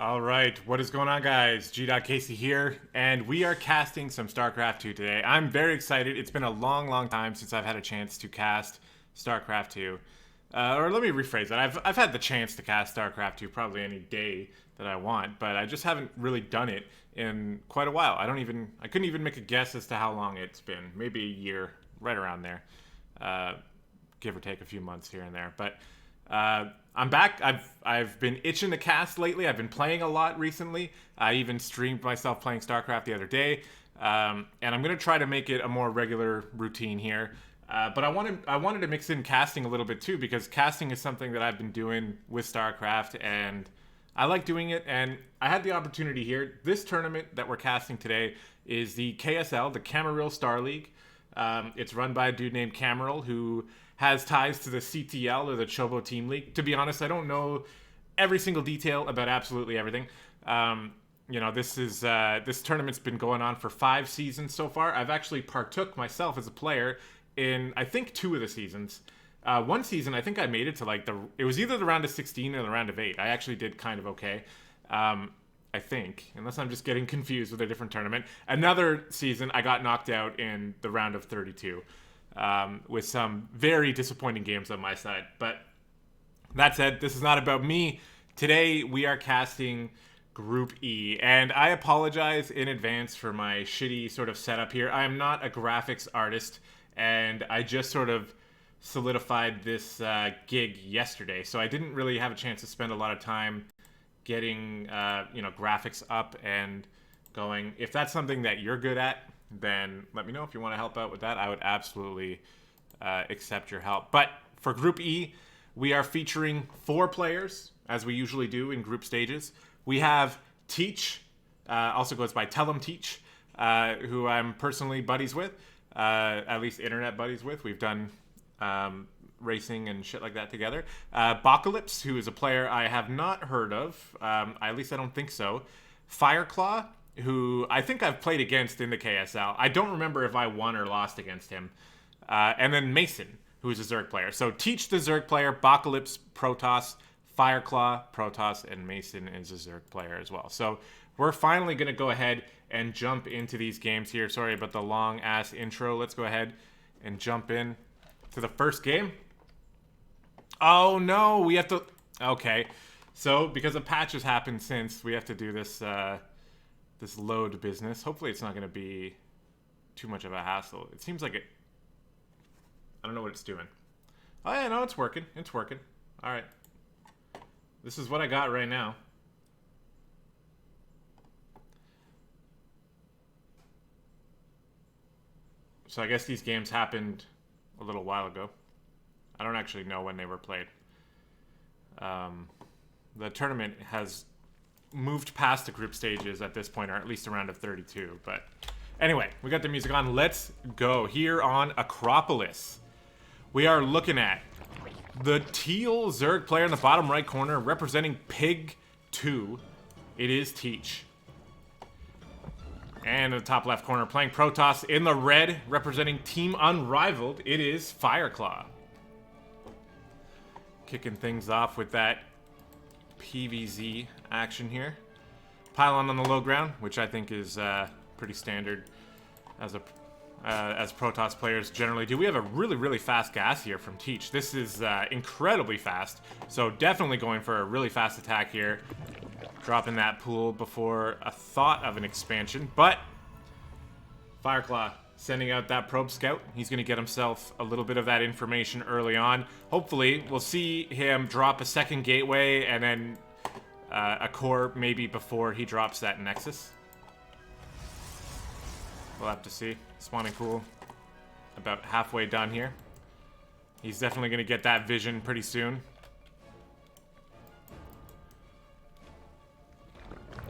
All right, what is going on, guys? Gdoggcasey here, and we are casting some StarCraft 2 today. I'm very excited. It's been a long time since I've had a chance to cast StarCraft 2. Or let me rephrase that. I've had the chance to cast StarCraft 2 probably any day that I want, but I just haven't really done it in quite a while. I couldn't even make a guess as to how long it's been. Maybe a year, right around there. Give or take a few months here and there. But I'm back. I've been itching to cast lately. I've been playing a lot recently. I even streamed myself playing StarCraft the other day. And I'm going to try to make it a more regular routine here. But I wanted to mix in casting a little bit too, because casting is something that I've been doing with StarCraft, and I like doing it. And I had the opportunity here. This tournament that we're casting today is the KSL, the Camarilla Star League. It's run by a dude named Camarilla who has ties to the CTL, or the Chobo Team League. To be honest, I don't know every single detail about absolutely everything. This tournament's been going on for 5 seasons so far. I've actually partook myself as a player in, I think, 2 of the seasons. One season, I think I made it to it was either the round of 16 or the round of 8. I actually did kind of okay. I think, unless I'm just getting confused with a different tournament. Another season, I got knocked out in the round of 32. With some very disappointing games on my side. But that said, this is not about me. Today, we are casting Group E. And I apologize in advance for my shitty sort of setup here. I am not a graphics artist, and I just sort of solidified this gig yesterday. So I didn't really have a chance to spend a lot of time getting graphics up and going. If that's something that you're good at, then let me know if you want to help out with that. I would absolutely accept your help. But for Group E, we are featuring 4 players, as we usually do in group stages. We have Teach, also goes by Tell 'em Teach, who I'm personally buddies with, at least internet buddies with. We've done racing and shit like that together. Bocalypse, who is a player I have not heard of, at least I don't think so. Fireclaw, who I think I've played against in the KSL. I don't remember if I won or lost against him. And then Mason, who is a Zerg player. So Teach, the Zerg player, Bocalypse, Protoss, Fireclaw, Protoss, and Mason is a Zerg player as well. So we're finally going to go ahead and jump into these games here. Sorry about the long-ass intro. Let's go ahead and jump in to the first game. Oh, no, we have to... Okay, so because a patch has happened since, we have to do this... this load business. Hopefully it's not going to be too much of a hassle. It seems like it... I don't know what it's doing. Oh, yeah, no, it's working. It's working. All right. This is what I got right now. So I guess these games happened a little while ago. I don't actually know when they were played. The tournament has moved past the group stages at this point, or at least a round of 32. But anyway, we got the music on. Let's go. Here on Acropolis, we are looking at the teal Zerg player in the bottom right corner, representing Pig 2. It is Teach. And in the top left corner, playing Protoss in the red, representing Team Unrivaled, it is Fireclaw. Kicking things off with that PVZ action here. Pylon on the low ground, which I think is pretty standard as Protoss players generally do. We have a really fast gas here from Teach. This is incredibly fast, so definitely going for a really fast attack here. Dropping that pool before a thought of an expansion, but Fireclaw sending out that probe scout. He's going to get himself a little bit of that information early on. Hopefully, we'll see him drop a second gateway and then a core maybe before he drops that Nexus. We'll have to see. Spawning pool about halfway done here. He's definitely going to get that vision pretty soon.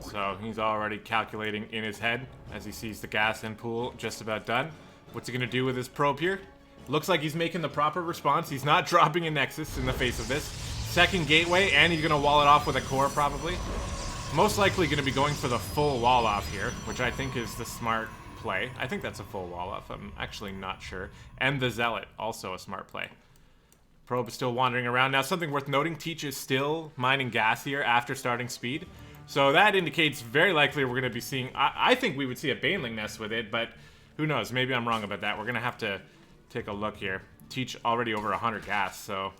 So he's already calculating in his head as he sees the gas in pool just about done. What's he going to do with his probe here? Looks like he's making the proper response. He's not dropping a Nexus in the face of this. Second gateway, and he's going to wall it off with a core probably. Most likely going to be going for the full wall off here, which I think is the smart play. I think that's a full wall off. I'm actually not sure. And the Zealot, also a smart play. Probe is still wandering around. Now, something worth noting, Teach is still mining gas here after starting speed. So that indicates very likely we're going to be seeing... I think we would see a Baneling Nest with it, but who knows? Maybe I'm wrong about that. We're going to have to take a look here. Teach already over 100 gas, so...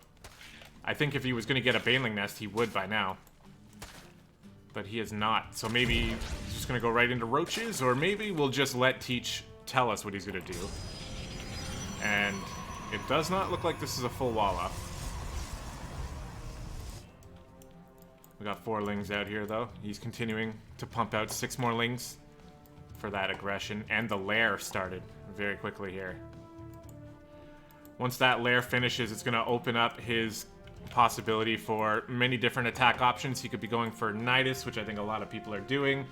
I think if he was going to get a Baneling Nest, he would by now. But he is not. So maybe he's just going to go right into roaches, or maybe we'll just let Teach tell us what he's going to do. And it does not look like this is a full wall up. We got 4 lings out here, though. He's continuing to pump out 6 more lings for that aggression. And the lair started very quickly here. Once that lair finishes, it's going to open up his possibility for many different attack options. He could be going for Nidus, which I think a lot of people are doing.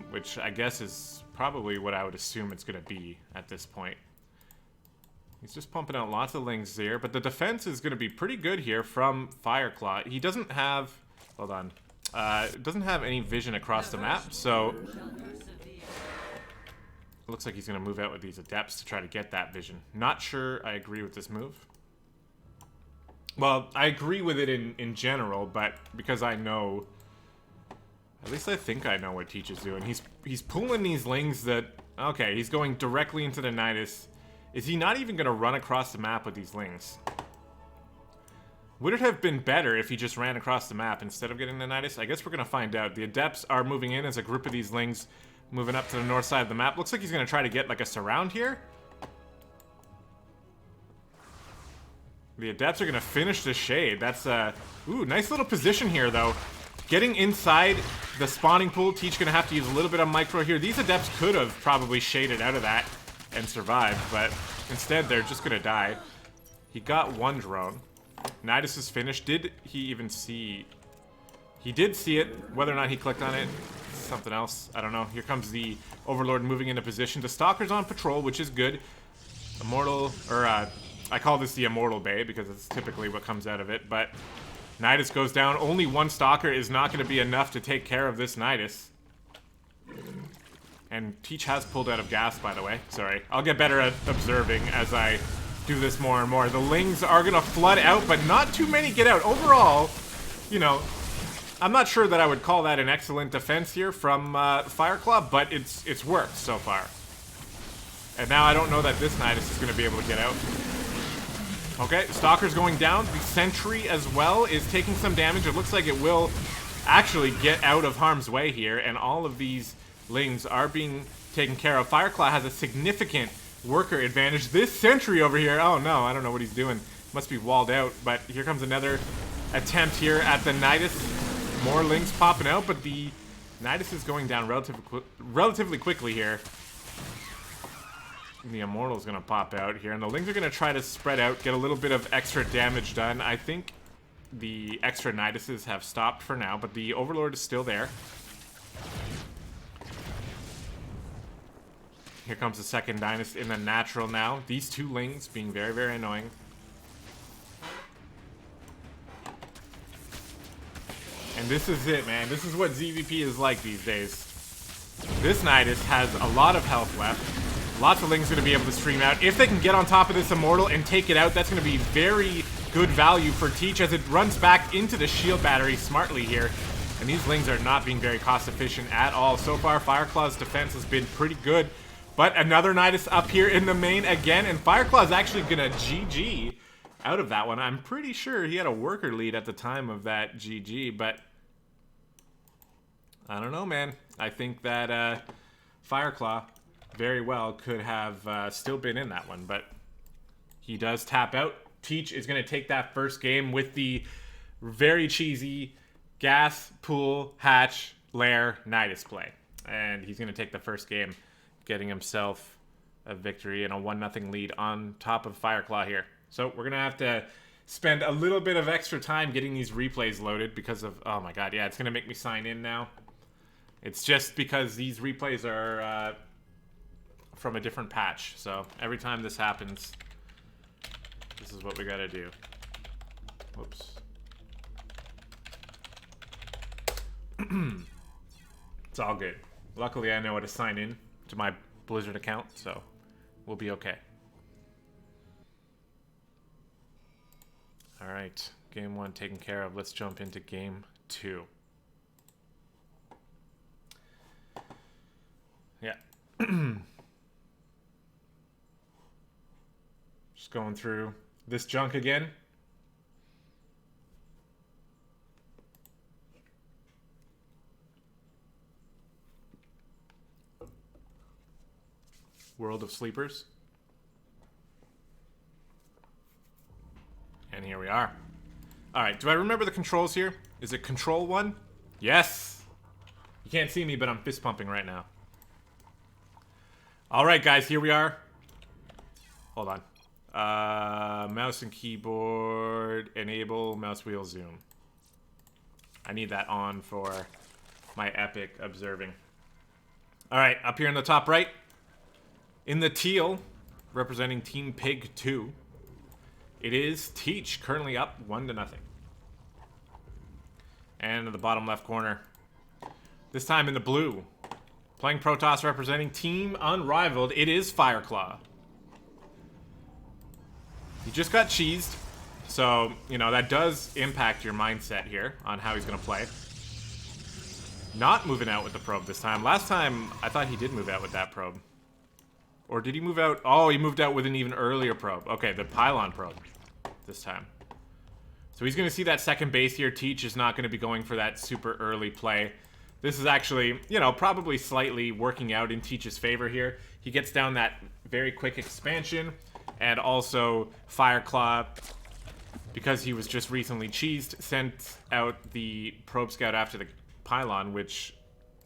Which I guess is probably what I would assume it's going to be at this point. He's just pumping out lots of lings here, but the defense is going to be pretty good here from Fireclaw. He doesn't have... Hold on. Doesn't have any vision across the map, so... It looks like he's going to move out with these Adepts to try to get that vision. Not sure I agree with this move. Well, I agree with it in general, but because I know... At least I think I know what Teach is doing. He's pulling these lings that... Okay, he's going directly into the Nidus. Is he not even going to run across the map with these lings? Would it have been better if he just ran across the map instead of getting the Nidus? I guess we're going to find out. The Adepts are moving in as a group of these lings, moving up to the north side of the map. Looks like he's going to try to get like a surround here. The Adepts are going to finish the shade. That's ooh, nice little position here, though. Getting inside the spawning pool, Teach going to have to use a little bit of micro here. These Adepts could have probably shaded out of that and survived, but instead they're just going to die. He got 1 drone. Nidus is finished. Did he even see... He did see it. Whether or not he clicked on it, something else. I don't know. Here comes the Overlord moving into position. The Stalker's on patrol, which is good. Immortal, or I call this the Immortal Bay because it's typically what comes out of it, but Nidus goes down. Only 1 Stalker is not going to be enough to take care of this Nidus. And Teach has pulled out of gas, by the way. Sorry. I'll get better at observing as I do this more and more. The lings are going to flood out, but not too many get out. Overall, you know, I'm not sure that I would call that an excellent defense here from Fireclaw, but it's worked so far. And now I don't know that this Nidus is going to be able to get out. Okay, Stalker's going down. The Sentry as well is taking some damage. It looks like it will actually get out of harm's way here, and all of these lings are being taken care of. Fireclaw has a significant worker advantage. This Sentry over here, oh no, I don't know what he's doing. Must be walled out, but here comes another attempt here at the Nidus. More lings popping out, but the Nidus is going down relatively quickly here. The Immortal's going to pop out here, and the lings are going to try to spread out, get a little bit of extra damage done. I think the extra Niduses have stopped for now, but the Overlord is still there. Here comes the second Dynast in the natural now. These 2 lings being very, very annoying. And this is it, man. This is what ZVP is like these days. This Nidus has a lot of health left. Lots of lings going to be able to stream out. If they can get on top of this Immortal and take it out, that's going to be very good value for Teach as it runs back into the shield battery smartly here. And these lings are not being very cost efficient at all. So far, Fireclaw's defense has been pretty good. But another Nidus up here in the main again, and Fireclaw's actually going to GG out of that one. I'm pretty sure he had a worker lead at the time of that GG, but I don't know, man. I think that Fireclaw very well could have still been in that one, but he does tap out. Teach is going to take that first game with the very cheesy gas, pool, hatch, lair, Nidus play. And he's going to take the first game, getting himself a victory and a 1-0 lead on top of Fireclaw here. So we're going to have to spend a little bit of extra time getting these replays loaded because of... Oh my god, yeah, it's going to make me sign in now. It's just because these replays are from a different patch. So every time this happens, this is what we got to do. Whoops. It's all good. Luckily, I know how to sign in to my Blizzard account, so we'll be okay. All right, game 1 taken care of. Let's jump into game 2. Yeah. Just going through this junk again. World of Sleepers. And here we are. Alright, do I remember the controls here? Is it control 1? Yes! You can't see me, but I'm fist pumping right now. Alright, guys, here we are. Hold on. Mouse and keyboard, enable mouse wheel zoom. I need that on for my epic observing. Alright, up here in the top right, in the teal, representing Team Pig 2, it is Teach, currently up 1-0. And in the bottom left corner, this time in the blue, playing Protoss representing Team Unrivaled, it is Fireclaw. He just got cheesed, so, you know, that does impact your mindset here on how he's going to play. Not moving out with the probe this time. Last time, I thought he did move out with that probe. Or did he move out? Oh, he moved out with an even earlier probe. Okay, the pylon probe this time. So he's going to see that second base here. Teach is not going to be going for that super early play. This is actually, you know, probably slightly working out in Teach's favor here. He gets down that very quick expansion. And also, Fireclaw, because he was just recently cheesed, sent out the probe scout after the pylon, which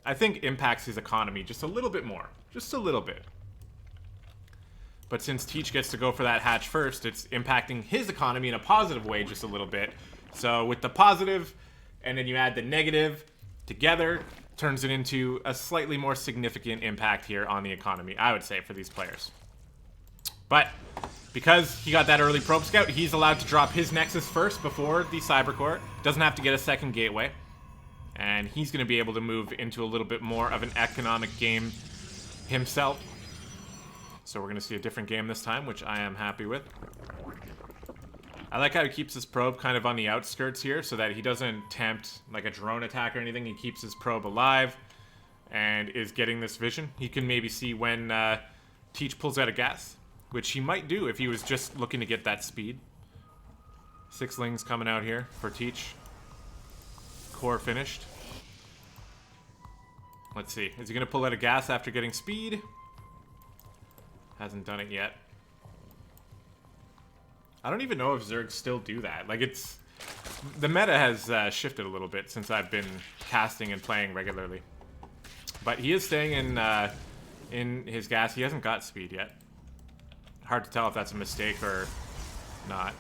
I think impacts his economy just a little bit more. Just a little bit. But since Teach gets to go for that hatch first, it's impacting his economy in a positive way just a little bit. So with the positive, and then you add the negative, together, turns it into a slightly more significant impact here on the economy, I would say, for these players. But because he got that early probe scout, he's allowed to drop his Nexus first before the Cybercore. Doesn't have to get a second gateway. And he's going to be able to move into a little bit more of an economic game himself. So we're going to see a different game this time, which I am happy with. I like how he keeps his probe kind of on the outskirts here so that he doesn't tempt like a drone attack or anything. He keeps his probe alive and is getting this vision. He can maybe see when Teach pulls out of gas, which he might do if he was just looking to get that speed. Sixlings coming out here for Teach. Core finished. Let's see. Is he going to pull out of gas after getting speed? Hasn't done it yet. I don't even know if Zergs still do that. Like, it's... The meta has shifted a little bit since I've been casting and playing regularly. But he is staying in his gas. He hasn't got speed yet. Hard to tell if that's a mistake or not.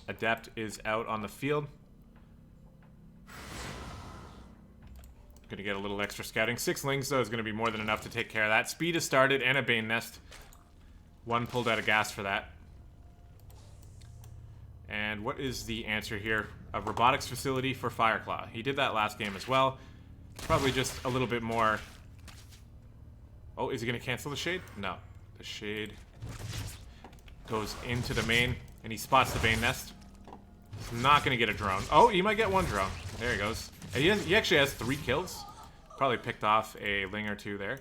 Adept is out on the field. Gonna get a little extra scouting. Sixlings, though, is gonna be more than enough to take care of that. Speed has started and a Bane Nest. One pulled out of gas for that. And what is the answer here? A robotics facility for Fireclaw. He did that last game as well. Probably just a little bit more... Oh, is he gonna cancel the Shade? No. The Shade goes into the main, and he spots the Bane Nest. He's not gonna get a drone. Oh, he might get one drone. There he goes. And he actually has 3 kills. Probably picked off a ling or 2 there.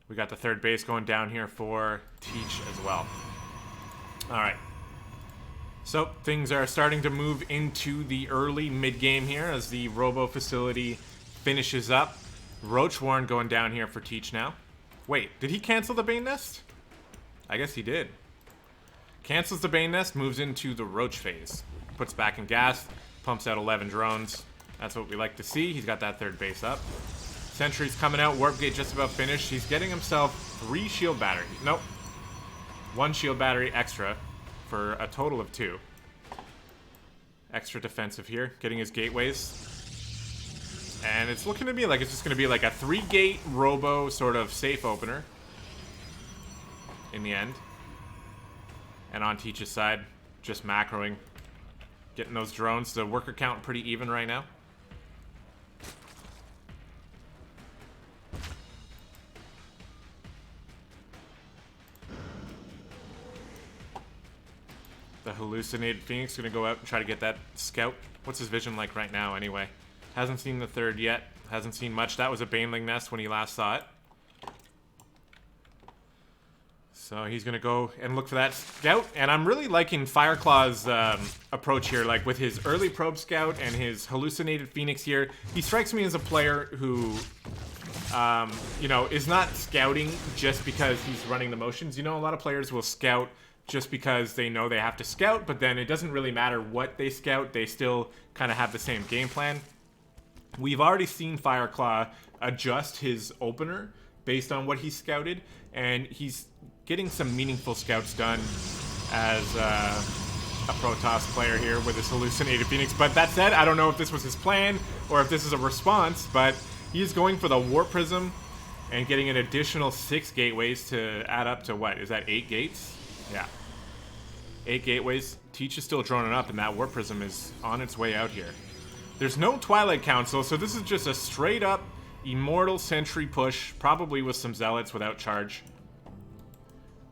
We got the third base going down here for Teach as well. Alright. So, things are starting to move into the early mid-game here as the Robo facility finishes up. Roach Warren going down here for Teach now. Wait, did he cancel the Bane Nest? I guess he did. Cancels the Bane Nest, moves into the Roach phase. Puts back in gas, pumps out 11 drones. That's what we like to see. He's got that third base up. Sentry's coming out, Warp Gate just about finished. He's getting himself 3 shield batteries. Nope. 1 shield battery extra for a total of 2. Extra defensive here, getting his gateways. And it's looking to me like it's just going to be like a 3-gate robo sort of safe opener in the end. And on Teach's side, just macroing, getting those drones. The worker count pretty even right now. The hallucinated Phoenix going to go out and try to get that scout. What's his vision like right now anyway? Hasn't seen the third yet. Hasn't seen much. That was a Baneling nest when he last saw it. So he's going to go and look for that scout. And I'm really liking Fireclaw's approach here. Like with his early probe scout and his hallucinated phoenix here, he strikes me as a player who, you know, is not scouting just because he's running the motions. You know, a lot of players will scout just because they know they have to scout, but then it doesn't really matter what they scout. They still kind of have the same game plan. We've already seen Fireclaw adjust his opener based on what he scouted, and he's getting some meaningful scouts done as a Protoss player here with his hallucinated phoenix. But that said, I don't know if this was his plan or if this is a response, but he's going for the warp prism and getting an additional 6 gateways to add up to what? Is that 8 gates? Yeah. 8 gateways. Teach is still droning up, and that warp prism is on its way out here. There's no Twilight Council, so this is just a straight up Immortal Sentry push, probably with some Zealots without charge.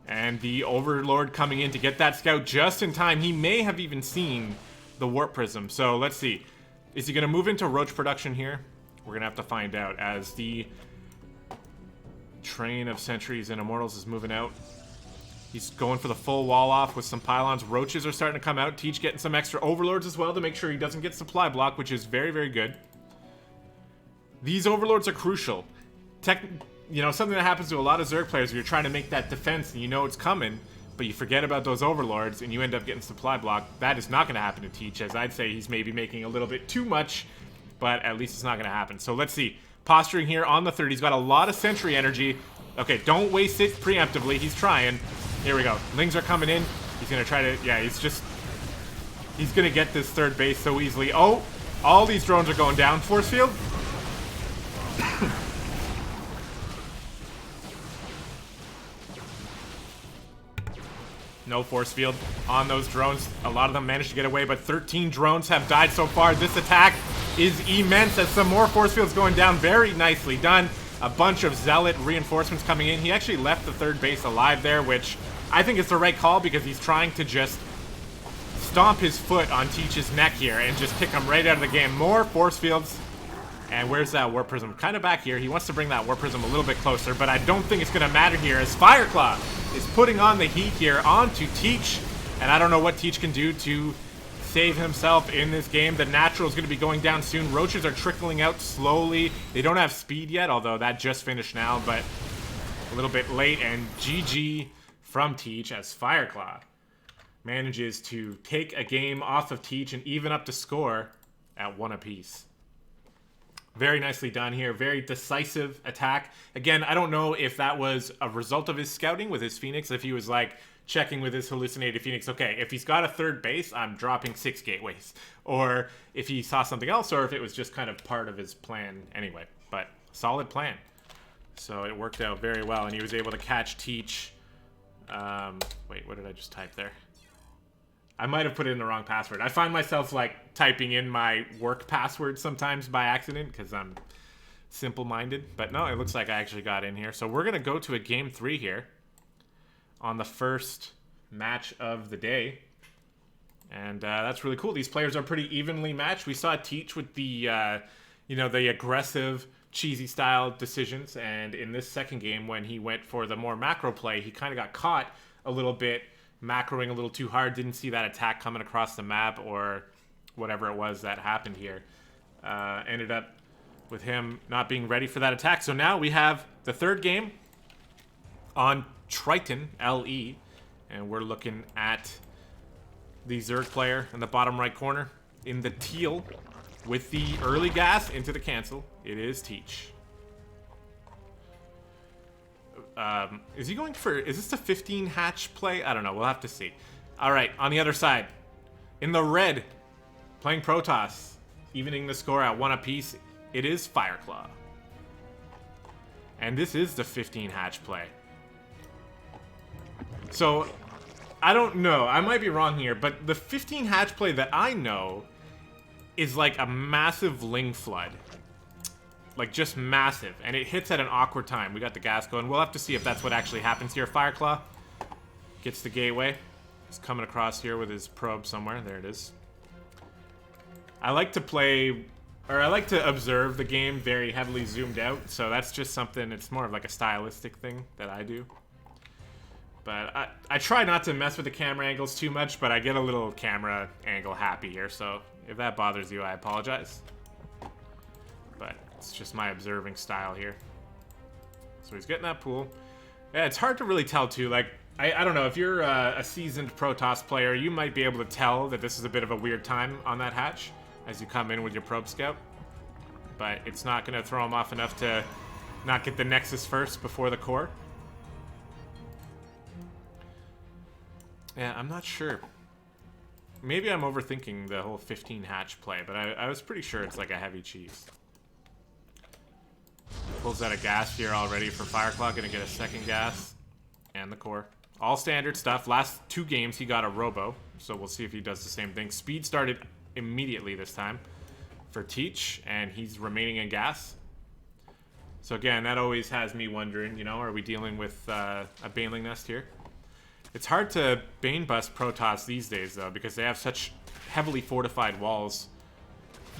And the Overlord coming in to get that scout just in time. He may have even seen the warp prism. So let's see. Is he going to move into Roach production here? We're going to have to find out as the train of sentries and Immortals is moving out. He's going for the full wall off with some pylons. Roaches are starting to come out. Teach getting some extra Overlords as well to make sure he doesn't get supply block, which is very, very good. These Overlords are crucial. You know, something that happens to a lot of Zerg players, you're trying to make that defense and you know it's coming, but you forget about those Overlords and you end up getting supply block. That is not going to happen to Teach, as I'd say he's maybe making a little bit too much, but at least it's not going to happen. So let's see. Posturing here on the third. He's got a lot of sentry energy. Okay, don't waste it preemptively. He's trying. Here we go. Lings are coming in. He's going to try to... Yeah, he's going to get this third base so easily. Oh, all these drones are going down. Force field. No force field on those drones. A lot of them managed to get away, but 13 drones have died so far. This attack is immense as some more force fields going down. Very nicely done. A bunch of Zealot reinforcements coming in. He actually left the third base alive there, which I think is the right call because he's trying to just stomp his foot on Teach's neck here and just kick him right out of the game. More force fields. And where's that Warp Prism? Kind of back here. He wants to bring that Warp Prism a little bit closer, but I don't think it's going to matter here as Fireclaw is putting on the heat here onto Teach. And I don't know what Teach can do to save himself in this game. The Natural is going to be going down soon. Roaches are trickling out slowly. They don't have speed yet, although that just finished now, but a little bit late. And GG from Teach as Fireclaw manages to take a game off of Teach and even up the score at 1 apiece. Very nicely done here. Very decisive attack. Again, I don't know if that was a result of his scouting with his Phoenix. If he was like checking with his hallucinated Phoenix, okay, if he's got a third base, I'm dropping 6 gateways. Or if he saw something else, or if it was just kind of part of his plan anyway. But solid plan. So it worked out very well, and he was able to catch Teach. Wait, what did I just type there? I might have put in the wrong password. I find myself like typing in my work password sometimes by accident because I'm simple-minded. But no, it looks like I actually got in here. So we're going to go to a game 3 here on the first match of the day. And that's really cool. These players are pretty evenly matched. We saw Teach with the, you know, the aggressive, cheesy style decisions. And in this second game, when he went for the more macro play, he kind of got caught a little bit macroing a little too hard, didn't see that attack coming across the map or whatever it was that happened here. Ended up with him not being ready for that attack. So now we have the third game on Triton LE, and we're looking at the Zerg player in the bottom right corner in the teal with the early gas into the cancel. It is Teach. Is he going for... Is this the 15 hatch play? I don't know. We'll have to see. All right, on the other side. In the red, playing Protoss, evening the score at 1 apiece, it is Fireclaw. And this is the 15 hatch play. So, I don't know. I might be wrong here, but the 15 hatch play that I know is like a massive Ling Flood. Like, just massive. And it hits at an awkward time. We got the gas going. We'll have to see if that's what actually happens here. Fireclaw gets the gateway. He's coming across here with his probe somewhere. There it is. I like to play or I like to observe the game very heavily zoomed out, so that's just something, it's more of like a stylistic thing that I do. But I try not to mess with the camera angles too much, but I get a little camera angle happy here, so if that bothers you, I apologize. But it's just my observing style here. So he's getting that pool. Yeah, it's hard to really tell too, like, I don't know, if you're a seasoned Protoss player, you might be able to tell that this is a bit of a weird time on that hatch as you come in with your probe scout. But it's not going to throw him off enough to not get the Nexus first before the core. Yeah, I'm not sure. Maybe I'm overthinking the whole 15 hatch play, but I was pretty sure it's like a heavy cheese. Pulls out a gas here already for Fireclaw, gonna get a second gas. And the core. All standard stuff. Last 2 games he got a robo, so we'll see if he does the same thing. Speed started immediately this time for Teach, and he's remaining in gas. So again, that always has me wondering, you know, are we dealing with a Baneling Nest here? It's hard to Bane bust Protoss these days, though, because they have such heavily fortified walls.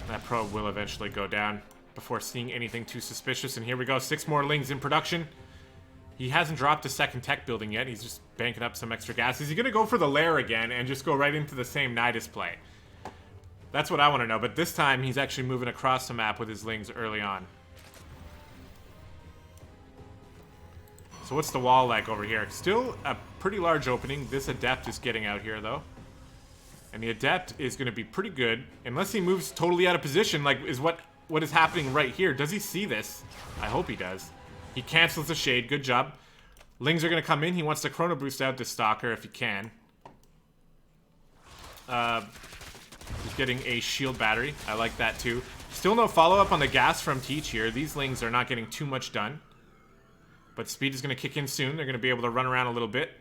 That probe will eventually go down before seeing anything too suspicious. And here we go, 6 more Lings in production. He hasn't dropped a second tech building yet. He's just banking up some extra gas. Is he going to go for the lair again and just go right into the same Nidus play? That's what I want to know. But this time, he's actually moving across the map with his Lings early on. So what's the wall like over here? Still a pretty large opening. This Adept is getting out here, though. And the Adept is going to be pretty good. Unless he moves totally out of position, like is what is happening right here. Does he see this? I hope he does. He cancels the Shade. Good job. Lings are going to come in. He wants to Chrono Boost out this Stalker if he can. He's getting a shield battery. I like that too. Still no follow-up on the gas from Teach here. These Lings are not getting too much done. But speed is going to kick in soon. They're going to be able to run around a little bit.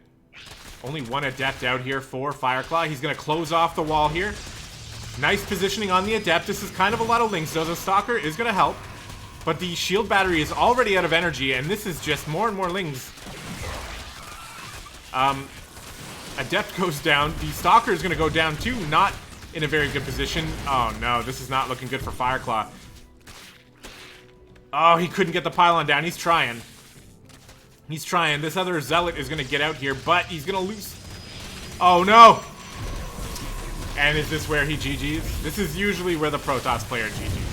Only one Adept out here for Fireclaw. He's going to close off the wall here. Nice positioning on the Adept. This is kind of a lot of Lings, so the Stalker is going to help. But the shield battery is already out of energy, and this is just more and more Lings. Adept goes down. The Stalker is going to go down too, not in a very good position. Oh no, this is not looking good for Fireclaw. Oh, he couldn't get the pylon down. He's trying. He's trying. This other Zealot is going to get out here, but he's going to lose. Oh no! And is this where he GG's? This is usually where the Protoss player GG's.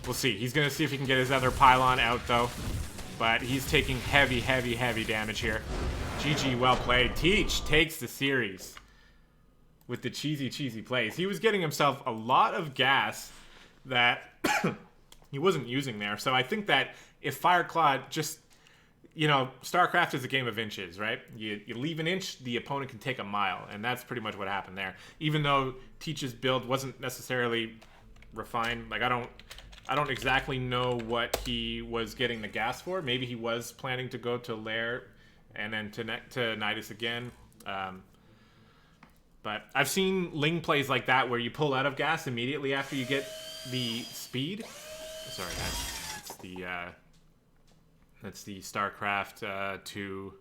We'll see. He's going to see if he can get his other pylon out, though. But he's taking heavy, heavy, heavy damage here. GG, well played. Teach takes the series with the cheesy, cheesy plays. He was getting himself a lot of gas that he wasn't using there. So I think that if Fireclaw just, you know, StarCraft is a game of inches, right? You leave an inch, the opponent can take a mile. And that's pretty much what happened there. Even though Teach's build wasn't necessarily refined. Like, I don't exactly know what he was getting the gas for. Maybe he was planning to go to Lair and then to Nidus again. But I've seen Ling plays like that where you pull out of gas immediately after you get the speed. Sorry, guys. That's the StarCraft 2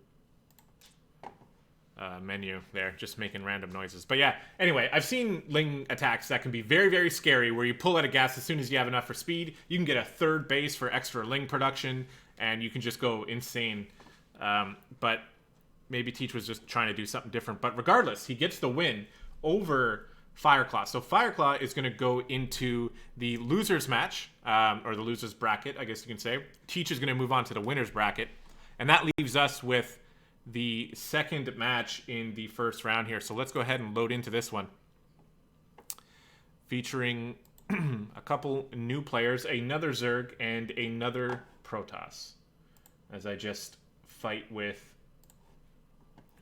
menu there, just making random noises. But yeah, anyway, I've seen Ling attacks that can be very, very scary, where you pull out of gas as soon as you have enough for speed. You can get a third base for extra Ling production, and you can just go insane. But maybe Teach was just trying to do something different. But regardless, he gets the win over Fireclaw. So Fireclaw is going to go into the losers match, or the losers bracket, I guess you can say. Teach is going to move on to the winners bracket. And that leaves us with the second match in the first round here. So let's go ahead and load into this one. Featuring a couple new players, another Zerg and another Protoss. As I just fight with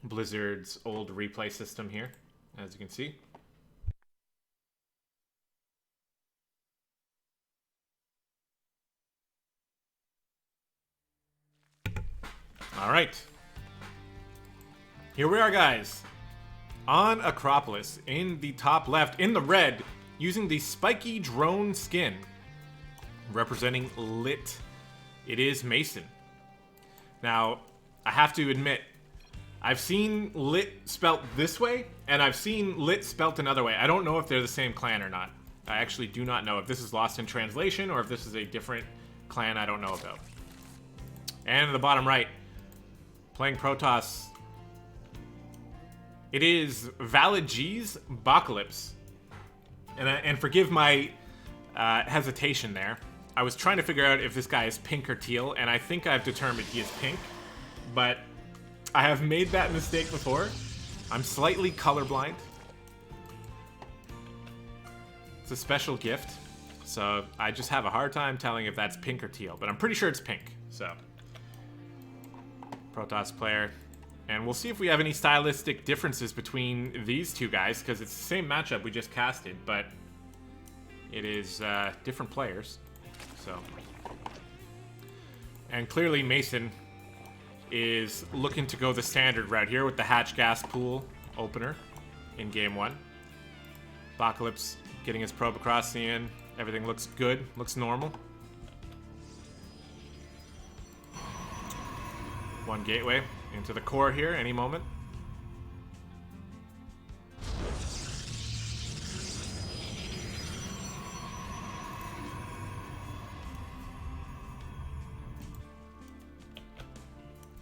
Blizzard's old replay system here, as you can see. All right. Here we are, guys. On Acropolis, in the top left, in the red, using the spiky drone skin, representing Lit. It is Mason. Now, I have to admit, I've seen Lit spelt this way, and I've seen Lit spelt another way. I don't know if they're the same clan or not. I actually do not know if this is lost in translation or if this is a different clan I don't know about. And in the bottom right, playing Protoss, it is Valid G's Apocalypse. And forgive my hesitation there. I was trying to figure out if this guy is pink or teal, and I think I've determined he is pink. But I have made that mistake before. I'm slightly colorblind. It's a special gift, so I just have a hard time telling if that's pink or teal, but I'm pretty sure it's pink, so. Protoss player. And we'll see if we have any stylistic differences between these two guys, because it's the same matchup we just casted, but it is different players, so. And clearly Mason is looking to go the standard route here with the hatch gas pool opener in game 1. Apocalypse getting his probe across the end. Everything looks good, looks normal. One gateway into the core here any moment.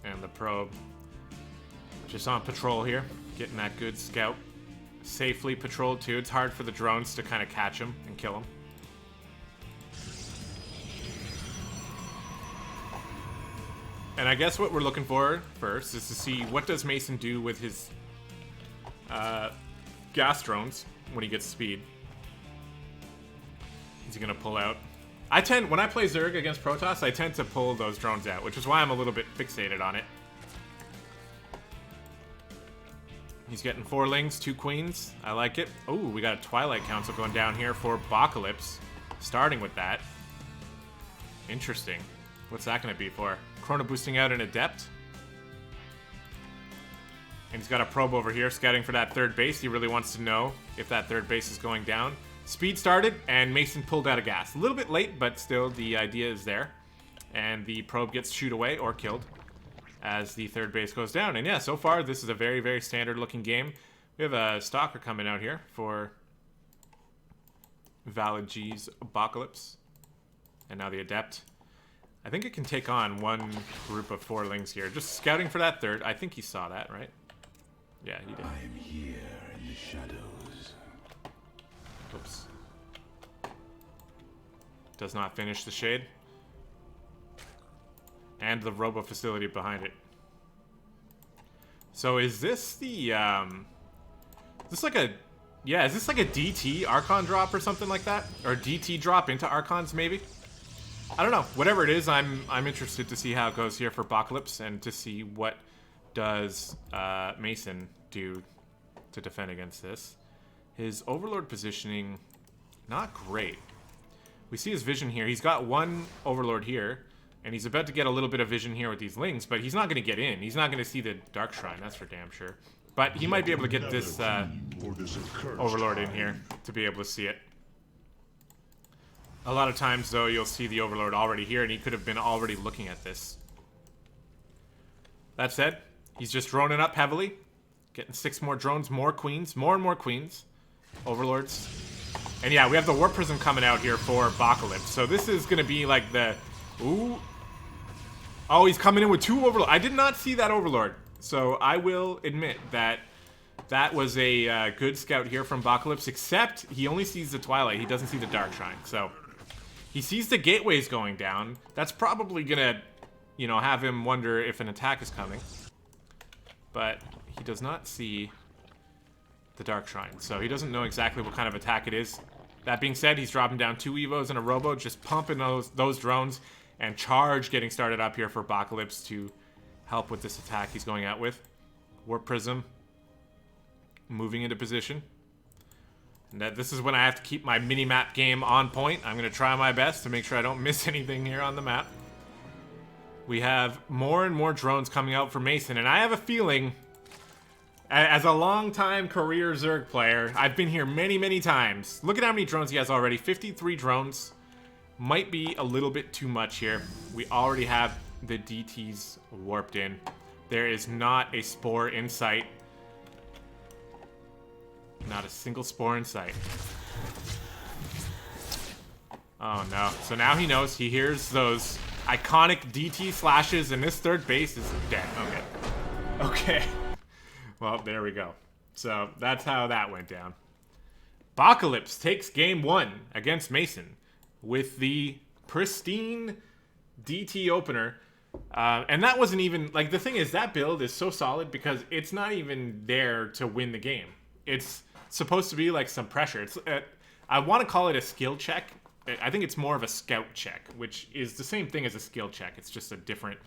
And the probe just on patrol here, getting that good scout. Safely patrolled too. It's hard for the drones to kind of catch him and kill him. And I guess what we're looking for first is to see what does Mason do with his gas drones when he gets speed. Is he gonna pull out? When I play Zerg against Protoss, I tend to pull those drones out, which is why I'm a little bit fixated on it. He's getting 4 lings, 2 queens. I like it. Oh, we got a Twilight Council going down here for Apocalypse. Starting with that. Interesting. What's that going to be for? Chrono boosting out an Adept. And he's got a probe over here scouting for that 3rd base. He really wants to know if that 3rd base is going down. Speed started, and Mason pulled out a gas. A little bit late, but still the idea is there. And the probe gets shoot away or killed as the 3rd base goes down. And yeah, so far, this is a very, very standard looking game. We have a Stalker coming out here for Valid G's Apocalypse. And now the Adept. I think it can take on one group of 4 lings here. Just scouting for that 3rd. I think he saw that, right? Yeah, he did. I am here in the shadows. Oops. Does not finish the shade. And the robo facility behind it. So is this the, is this like a DT Archon drop or something like that? Or DT drop into Archons, maybe? I don't know. Whatever it is, I'm interested to see how it goes here for Apocalypse and to see what does Mason do to defend against this. His Overlord positioning, not great. We see his vision here. He's got 1 Overlord here. And he's about to get a little bit of vision here with these lings, but he's not going to get in. He's not going to see the Dark Shrine, that's for damn sure. But he might be able to get this Overlord in here to be able to see it. A lot of times, though, you'll see the Overlord already here, and he could have been already looking at this. That said, he's just droning up heavily. Getting 6 more drones, more queens, more and more queens. Overlords. And yeah, we have the Warp Prism coming out here for Apocalypse. So this is going to be like the... Ooh. Oh, he's coming in with 2 Overlords. I did not see that Overlord. So I will admit that that was a good scout here from Apocalypse, except he only sees the Twilight. He doesn't see the Dark Shrine. So he sees the gateways going down. That's probably going to, you know, have him wonder if an attack is coming. But he does not see the Dark Shrine. So he doesn't know exactly what kind of attack it is. That being said, he's dropping down 2 Evos and a Robo, just pumping those drones. And Charge getting started up here for Apocalypse to help with this attack he's going out with. Warp Prism moving into position. And this is when I have to keep my mini-map game on point. I'm going to try my best to make sure I don't miss anything here on the map. We have more and more drones coming out for Mason. And I have a feeling, as a long-time career Zerg player, I've been here many, many times. Look at how many drones he has already. 53 drones. Might be a little bit too much here. We already have the DTs warped in. There is not a spore in sight. Not a single spore in sight. Oh no. So now he knows. He hears those iconic DT slashes, and this third base is dead. Okay. Okay. Well, there we go. So that's how that went down. Apocalypse takes game 1 against Mason with the pristine DT opener. And that wasn't even, like, the thing is, that build is so solid because it's not even there to win the game. It's supposed to be like some pressure. It's I want to call it a skill check. I think it's more of a scout check, which is the same thing as a skill check. It's just a different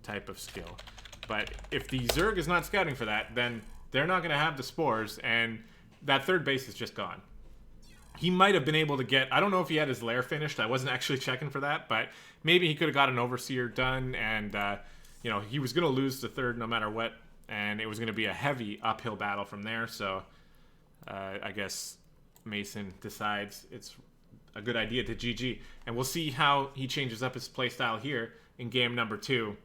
type of skill. But if the Zerg is not scouting for that, then they're not going to have the spores, and that third base is just gone. He might have been able to get... I don't know if he had his lair finished. I wasn't actually checking for that, but maybe he could have got an Overseer done, and, you know, he was going to lose the third no matter what, and it was going to be a heavy uphill battle from there, so I guess Mason decides it's a good idea to GG. And we'll see how he changes up his playstyle here in game number 2.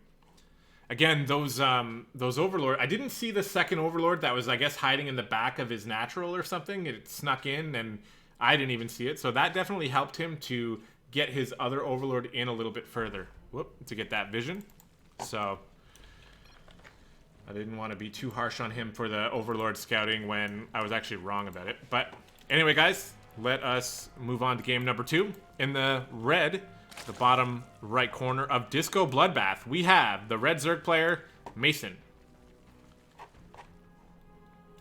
Again, those Overlord... I didn't see the second Overlord that was, I guess, hiding in the back of his natural or something. It snuck in, and I didn't even see it. So that definitely helped him to get his other Overlord in a little bit further. Whoop, to get that vision. So I didn't want to be too harsh on him for the Overlord scouting when I was actually wrong about it. But anyway, guys, let us move on to game number 2. In the red, the bottom right corner of Disco Bloodbath, we have the red Zerg player, Mason.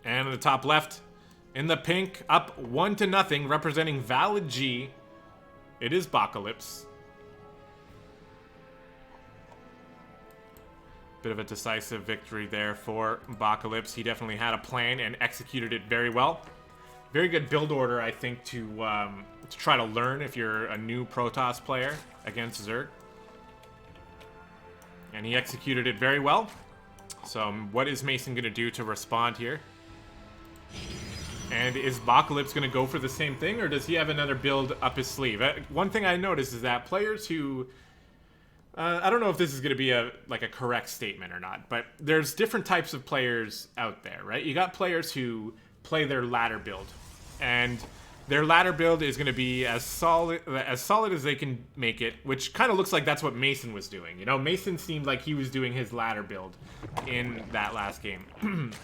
And in the top left, in the pink, up 1-0, representing Valid G, it is Apocalypse. Bit of a decisive victory there for Apocalypse. He definitely had a plan and executed it very well. Very good build order, I think, to try to learn if you're a new Protoss player against Zerg. And he executed it very well. So what is Mason going to do to respond here? And is Apocalypse going to go for the same thing, or does he have another build up his sleeve? One thing I noticed is that players who... I don't know if this is going to be a correct statement or not, but there's different types of players out there, right? You got players who play their ladder build, and their ladder build is going to be as solid as they can make it, which kind of looks like that's what Mason was doing. You know, Mason seemed like he was doing his ladder build in that last game,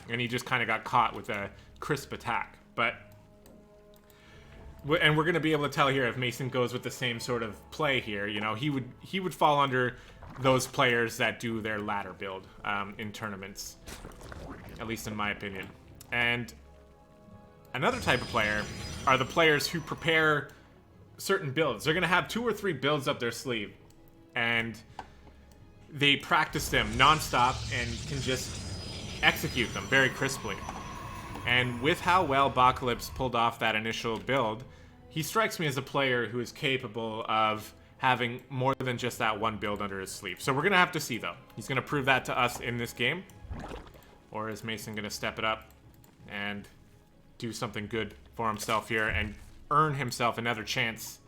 and he just kind of got caught with a crisp attack. But and we're going to be able to tell here if Mason goes with the same sort of play here. You know, he would fall under those players that do their ladder build in tournaments, at least in my opinion. And another type of player are the players who prepare certain builds. They're going to have 2 or 3 builds up their sleeve, and they practice them nonstop and can just execute them very crisply. And with how well Apocalypse pulled off that initial build, he strikes me as a player who is capable of having more than just that one build under his sleeve. So we're going to have to see, though. He's going to prove that to us in this game. Or is Mason going to step it up and do something good for himself here and earn himself another chance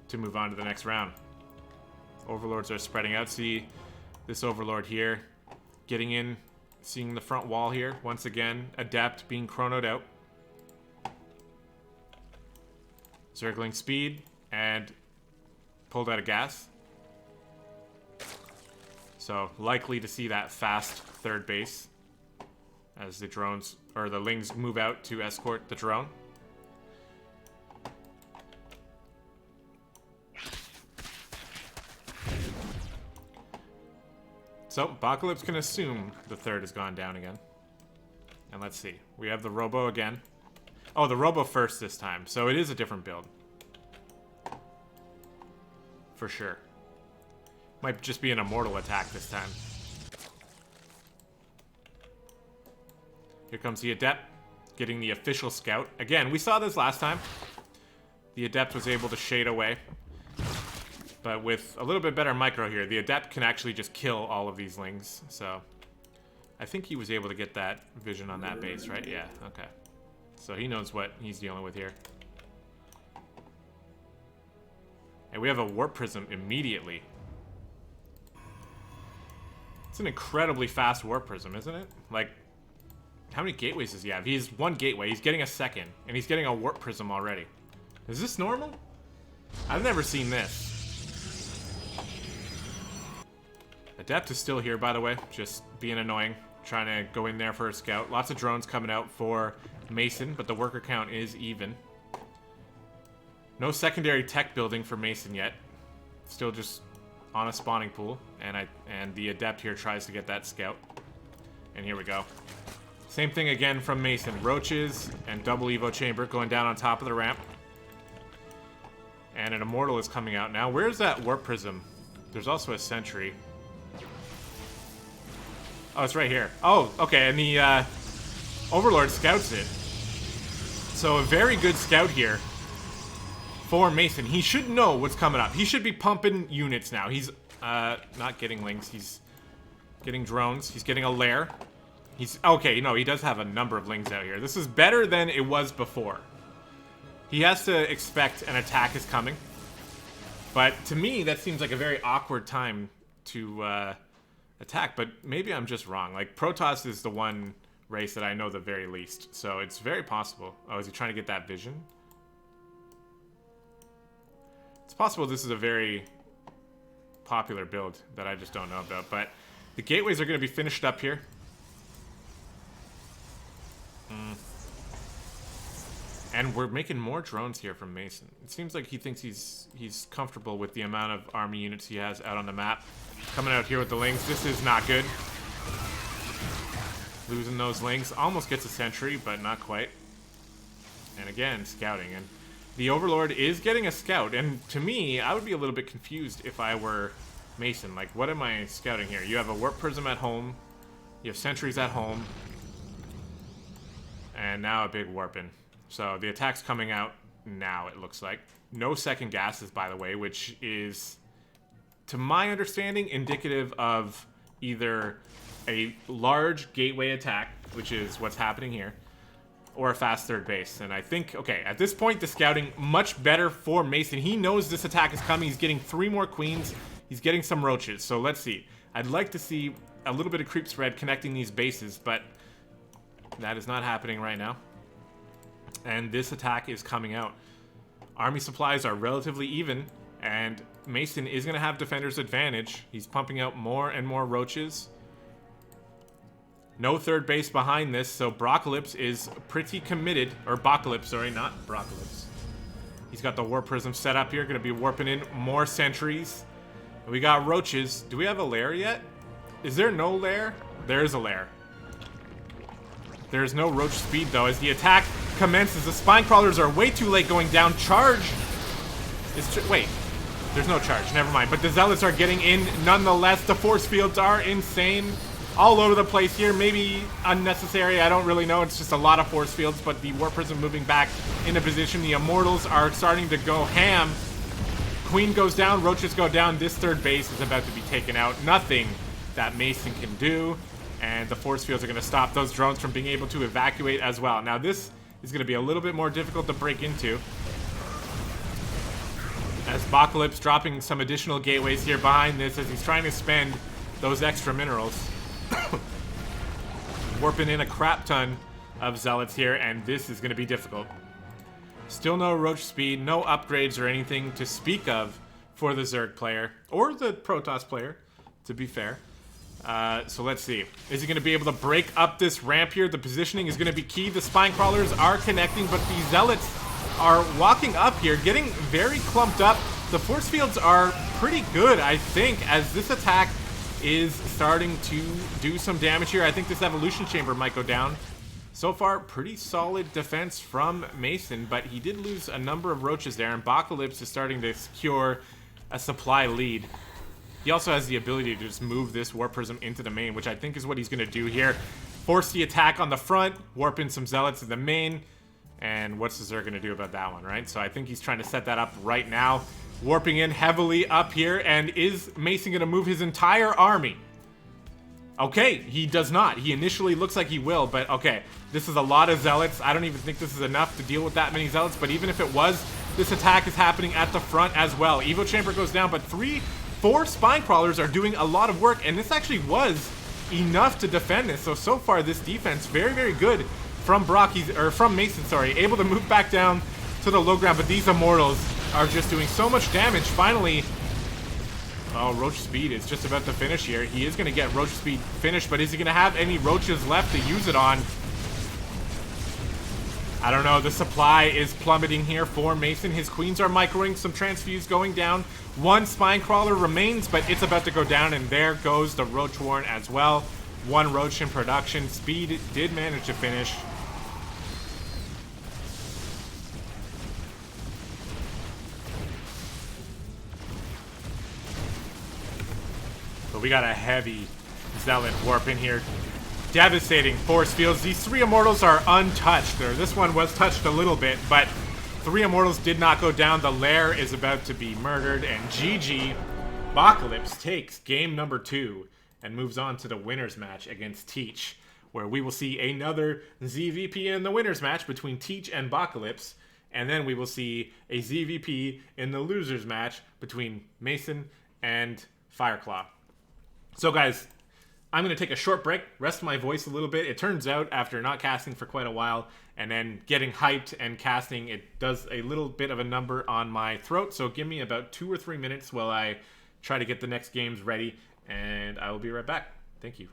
to move on to the next round? Overlords are spreading out. See this Overlord here getting in, seeing the front wall here. Once again, Adept being chronoed out. Circling speed and pulled out of gas. So likely to see that fast third base as the drones, or the Lings, move out to escort the drone. So Apocalypse can assume the third has gone down again. And let's see. We have the Robo again. Oh, the Robo first this time. So it is a different build. For sure. Might just be an immortal attack this time. Here comes the Adept, getting the official scout. Again, we saw this last time. The Adept was able to shade away. But with a little bit better micro here, the Adept can actually just kill all of these Lings. So I think he was able to get that vision on that base, right? Yeah, okay. So he knows what he's dealing with here. And we have a Warp Prism immediately. It's an incredibly fast Warp Prism, isn't it? Like, how many gateways does he have? He has 1 gateway. He's getting a second. And he's getting a Warp Prism already. Is this normal? I've never seen this. Adept is still here, by the way, just being annoying, trying to go in there for a scout. Lots of drones coming out for Mason, but the worker count is even. No secondary tech building for Mason yet. Still just on a spawning pool, and the Adept here tries to get that scout. And here we go. Same thing again from Mason. Roaches and double Evo chamber going down on top of the ramp. And an Immortal is coming out now. Where's that Warp Prism? There's also a Sentry. Oh, it's right here. Oh, okay, and the Overlord scouts it. So a very good scout here for Mason. He should know what's coming up. He should be pumping units now. He's not getting links. He's getting drones. He's getting a lair. He's okay, no, he does have a number of lings out here. This is better than it was before. He has to expect an attack is coming. But to me, that seems like a very awkward time to attack, but maybe I'm just wrong. Like, Protoss is the one race that I know the very least, so it's very possible. Oh, is he trying to get that vision? It's possible this is a very popular build that I just don't know about, but the gateways are going to be finished up here. And we're making more drones here from Mason. It seems like he thinks he's comfortable with the amount of army units he has out on the map. Coming out here with the lings. This is not good. Losing those lings. Almost gets a sentry, but not quite. And again, scouting. And the Overlord is getting a scout. And to me, I would be a little bit confused if I were Mason. Like, what am I scouting here? You have a Warp Prism at home. You have sentries at home. And now a big Warpin. So the attack's coming out now, it looks like. No second gases, by the way, which is, to my understanding, indicative of either a large gateway attack, which is what's happening here, or a fast third base. And I think, okay, at this point, the scouting much better for Mason. He knows this attack is coming. He's getting 3 more queens. He's getting some roaches. So let's see. I'd like to see a little bit of creep spread connecting these bases, but that is not happening right now. And this attack is coming out. Army supplies are relatively even, and Mason is going to have defender's advantage. He's pumping out more and more roaches. No third base behind this, so Brocalypse is pretty committed. Or Bocalypse, sorry, not Brocalypse. He's got the Warp Prism set up here. Going to be warping in more sentries. We got roaches. Do we have a lair yet? Is there no lair? There's a lair. There's no roach speed, though, as the attack commences. The spine crawlers are way too late going down. Charge is... wait. There's no charge. Never mind. But the zealots are getting in nonetheless. The force fields are insane. All over the place here. Maybe unnecessary. I don't really know. It's just a lot of force fields. But the Warp Prism moving back into position. The Immortals are starting to go ham. Queen goes down. Roaches go down. This third base is about to be taken out. Nothing that Mason can do. And the force fields are going to stop those drones from being able to evacuate as well. Now this is going to be a little bit more difficult to break into, as Bocalypse dropping some additional gateways here behind this as he's trying to spend those extra minerals. Warping in a crap ton of zealots here, and this is going to be difficult. Still no roach speed, no upgrades or anything to speak of for the Zerg player, or the Protoss player, to be fair. So let's see. Is he going to be able to break up this ramp here? The positioning is going to be key. The spine crawlers are connecting, but the zealots are walking up here, getting very clumped up. The force fields are pretty good, I think, as this attack is starting to do some damage here. I think this evolution chamber might go down. So far, pretty solid defense from Mason, but he did lose a number of roaches there, and Bocalypse is starting to secure a supply lead. He also has the ability to just move this Warp Prism into the main, which I think is what he's going to do here. Force the attack on the front, warp in some zealots in the main, and what's the Zerg going to do about that one, right? So I think he's trying to set that up right now. Warping in heavily up here, and is Mason going to move his entire army? Okay, he does not. He initially looks like he will, but okay. This is a lot of zealots. I don't even think this is enough to deal with that many zealots, but even if it was, this attack is happening at the front as well. Evo Chamber goes down, but 4 spine crawlers are doing a lot of work, and this actually was enough to defend this. So far this defense very, very good from Mason, sorry, able to move back down to the low ground, but these Immortals are just doing so much damage. Finally, oh, Roach Speed is just about to finish here. He is going to get Roach Speed finished, but is he going to have any Roaches left to use it on? I don't know. The supply is plummeting here for Mason. His queens are microing. Some transfuse going down. One Spine Crawler remains, but it's about to go down, and there goes the Roach Warren as well. One Roach in production. Speed did manage to finish. But we got a heavy Zealot Warp in here. Devastating force fields. These 3 Immortals are untouched. Or this one was touched a little bit, but 3 Immortals did not go down. The lair is about to be murdered, and GG. Apocalypse takes game number 2 and moves on to the winners match against Teach, where we will see another ZVP in the winners match between Teach and Apocalypse, and then we will see a ZVP in the losers match between Mason and Fireclaw. So guys, I'm going to take a short break, rest my voice a little bit. It turns out after not casting for quite a while and then getting hyped and casting, it does a little bit of a number on my throat. So give me about 2 or 3 minutes while I try to get the next games ready, and I will be right back. Thank you.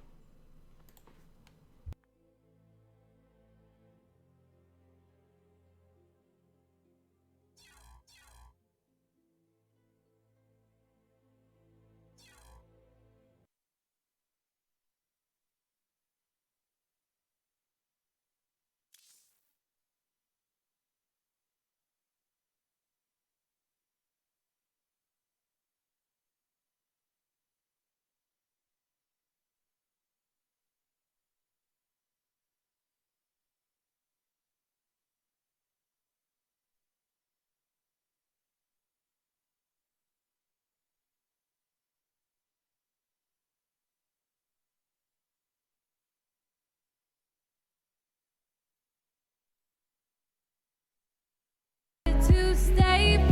To stay.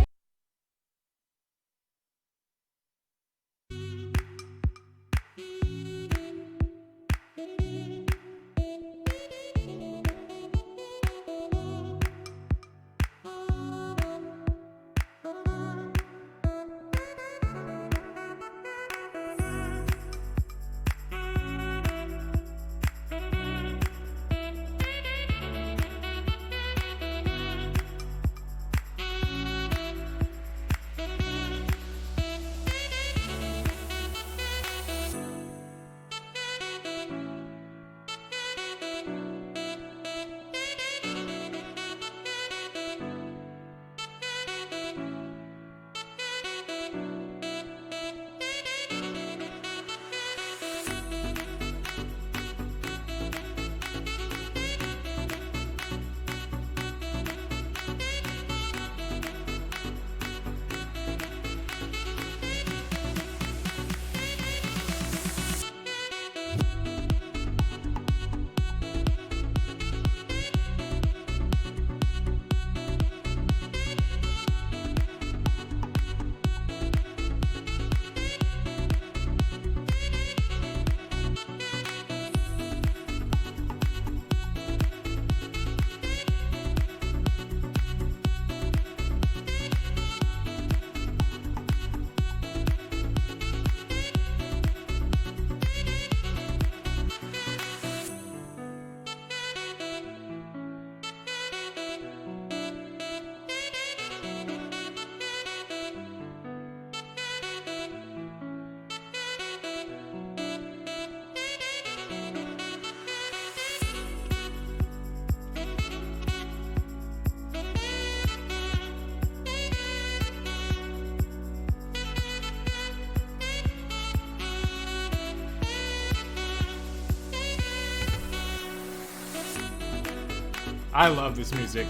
I love this music.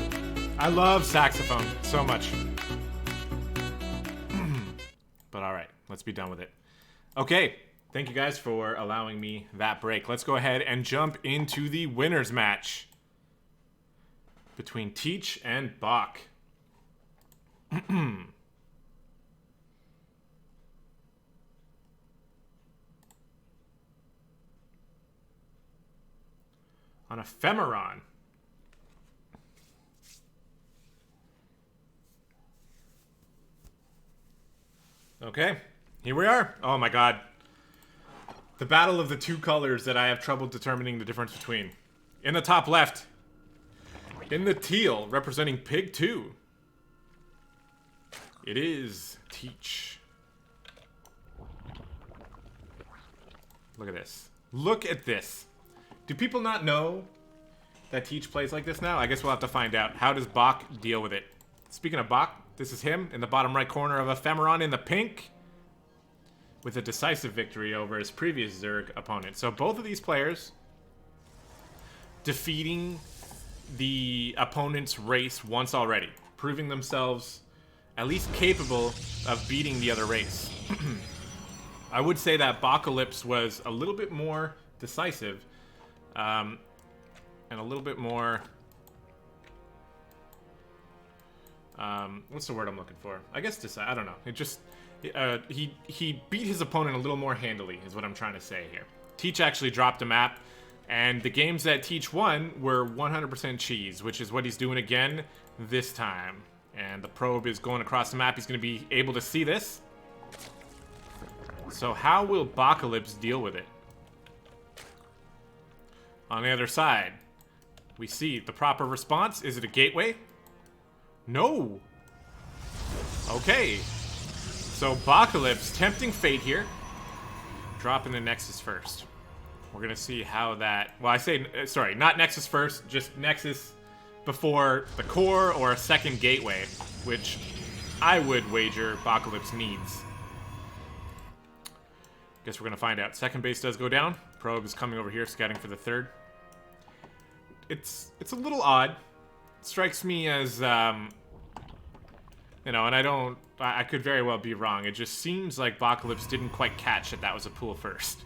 I love saxophone so much. But alright, let's be done with it. Okay, thank you guys for allowing me that break. Let's go ahead and jump into the winners match between Teach and Bach. On Ephemeron. Okay, here we are. Oh my god. The battle of the two colors that I have trouble determining the difference between. In the top left, in the teal, representing Pig 2, it is Teach. Look at this. Look at this. Do people not know that Teach plays like this now? I guess we'll have to find out. How does Bach deal with it? Speaking of Bach, this is him in the bottom right corner of Ephemeron in the pink, with a decisive victory over his previous Zerg opponent. So both of these players defeating the opponent's race once already, proving themselves at least capable of beating the other race. I would say that Bacalypse was a little bit more decisive, and a little bit more... what's the word I'm looking for? I guess I don't know. It just... he beat his opponent a little more handily, is what I'm trying to say here. Teach actually dropped a map, and the games that Teach won were 100% cheese, which is what he's doing again this time. And the probe is going across the map. He's going to be able to see this. So how will Bacalypse deal with it? On the other side, we see the proper response. Is it a gateway? No. Okay. So Bacalypse tempting fate here. Dropping the Nexus first. We're going to see how that... Well, I say... Sorry, not Nexus first. Just Nexus before the core or a second gateway. Which I would wager Bacalypse needs. Guess we're going to find out. Second base does go down. Probe is coming over here, scouting for the third. It's a little odd. It strikes me as... you know, and I could very well be wrong. It just seems like Bacalypse didn't quite catch that was a pool first.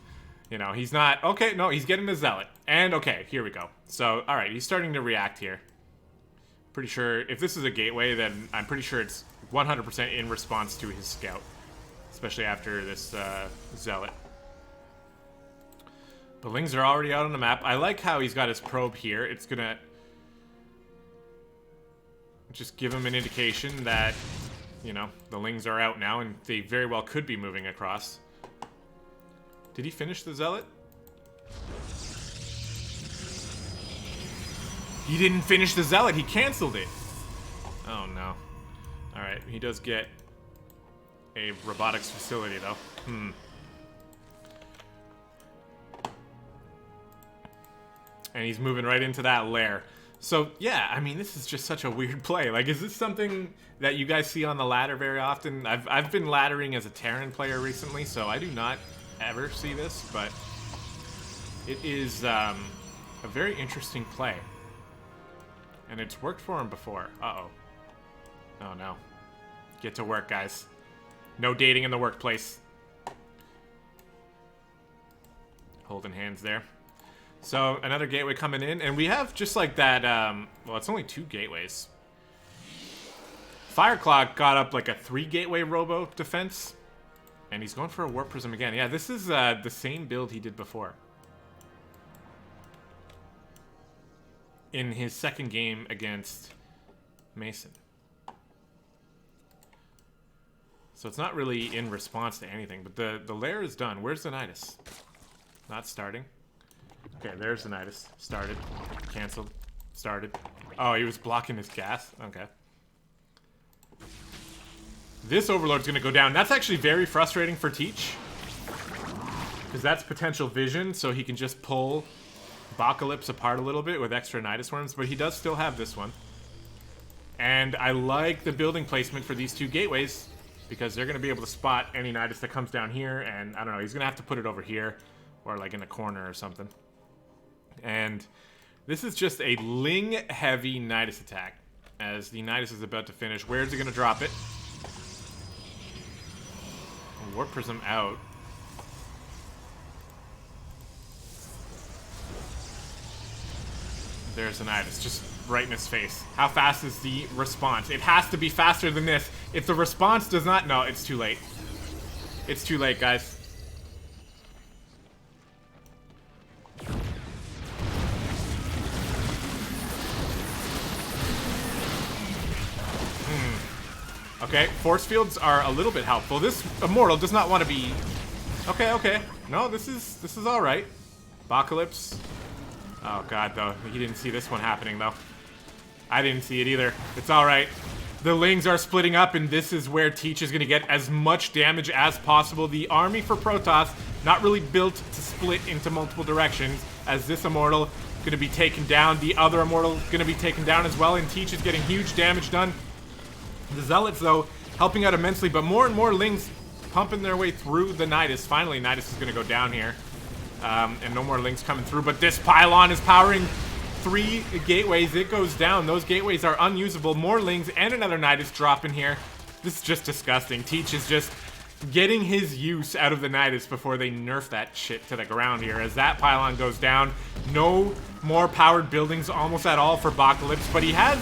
You know, he's not... Okay, no, he's getting the Zealot. And, okay, here we go. So, alright, he's starting to react here. Pretty sure... If this is a gateway, then I'm pretty sure it's 100% in response to his scout. Especially after this Zealot. The Lings are already out on the map. I like how he's got his probe here. It's gonna... just give him an indication that, you know, the Lings are out now, and they very well could be moving across. Did he finish the Zealot? He didn't finish the Zealot. He canceled it. Oh, no. Alright, he does get a robotics facility, though. And he's moving right into that lair. So, yeah, I mean, this is just such a weird play. Like, is this something that you guys see on the ladder very often? I've been laddering as a Terran player recently, so I do not ever see this, but it is a very interesting play. And it's worked for him before. Uh-oh. Oh, no. Get to work, guys. No dating in the workplace. Holding hands there. So, another gateway coming in, and we have just like that, well, it's only 2 gateways. Fireclock got up like a 3 gateway robo defense, and he's going for a Warp Prism again. Yeah, this is the same build he did before. In his second game against Mason. So it's not really in response to anything, but the lair is done. Where's Zenitis? Not starting. Okay, there's Zenitis. Started. Cancelled. Started. Oh, he was blocking his gas? Okay. This Overlord's gonna go down. That's actually very frustrating for Teach. Because that's potential vision, so he can just pull Bacalypse apart a little bit with extra Nidus Worms, but he does still have this one. And I like the building placement for these 2 gateways, because they're gonna be able to spot any Nidus that comes down here, and I don't know, he's gonna have to put it over here, or like in a corner or something. And this is just a Ling-heavy Nidus attack. As the Nidus is about to finish. Where's he going to drop it? Warp Prism out. There's the Nidus, just right in his face. How fast is the response? It has to be faster than this. If the response does not... No, it's too late. It's too late, guys. Okay, force fields are a little bit helpful. This Immortal does not want to be... Okay, okay. No, this is all right. Apocalypse. Oh, God, though. He didn't see this one happening, though. I didn't see it either. It's all right. The Lings are splitting up, and this is where Teach is going to get as much damage as possible. The army for Protoss, not really built to split into multiple directions, as this Immortal going to be taken down. The other Immortal going to be taken down as well, and Teach is getting huge damage done. The Zealots, though, helping out immensely, but more and more Lings pumping their way through the Nidus. Finally, Nidus is going to go down here, and no more Lings coming through, but this pylon is powering 3 gateways. It goes down. Those gateways are unusable. More Lings and another Nidus drop in here. This is just disgusting. Teach is just getting his use out of the Nidus before they nerf that shit to the ground here. As that pylon goes down, no more powered buildings almost at all for Apocalypse, but he has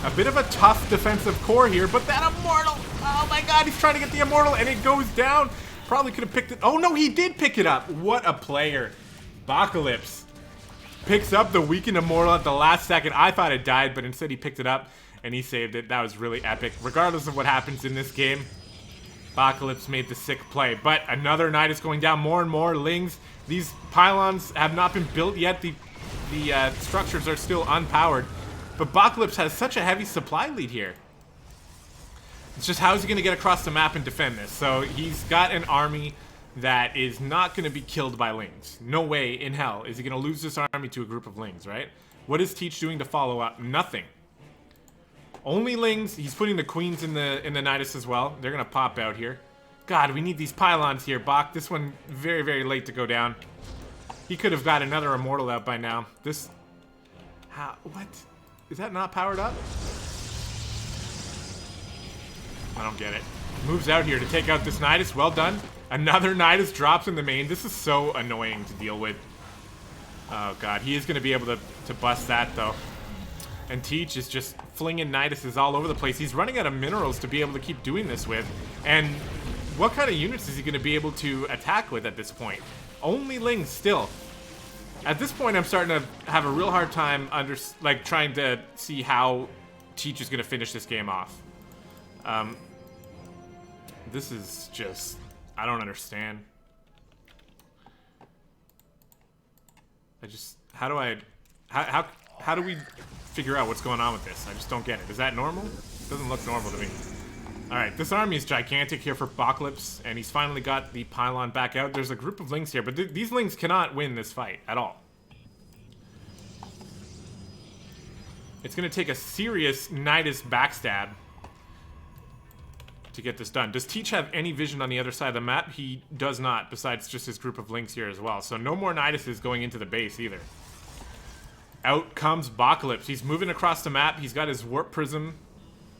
a bit of a tough defensive core here, but that Immortal, oh my God, he's trying to get the Immortal, and it goes down. Probably could have picked it. Oh no, he did pick it up. What a player. Apocalypse picks up the weakened Immortal at the last second. I thought it died, but instead he picked it up, and he saved it. That was really epic. Regardless of what happens in this game, Apocalypse made the sick play. But another Nidus going down, more and more Lings. These pylons have not been built yet. The structures are still unpowered. But Apocalypse has such a heavy supply lead here. It's just how is he going to get across the map and defend this? So he's got an army that is not going to be killed by Lings. No way in hell is he going to lose this army to a group of Lings, right? What is Teach doing to follow up? Nothing. Only Lings. He's putting the Queens in the Nidus as well. They're going to pop out here. God, we need these pylons here, Bach. This one very, very late to go down. He could have got another Immortal out by now. This... How... What? Is that not powered up? I don't get it. Moves out here to take out this Nidus. Well done. Another Nidus drops in the main. This is so annoying to deal with. Oh, God. He is going to be able to bust that, though. And Teach is just flinging Niduses all over the place. He's running out of minerals to be able to keep doing this with. And what kind of units is he going to be able to attack with at this point? Only Lings still. At this point, I'm starting to have a real hard time trying to see how Teach is going to finish this game off. This is just... I don't understand. How do we figure out what's going on with this? I just don't get it. Is that normal? It doesn't look normal to me. Alright, this army is gigantic here for Apocalypse, and he's finally got the pylon back out. There's a group of Lings here, but these Lings cannot win this fight at all. It's going to take a serious Nidus backstab to get this done. Does Teach have any vision on the other side of the map? He does not, besides just his group of Lings here as well. So no more Niduses going into the base either. Out comes Apocalypse. He's moving across the map. He's got his Warp Prism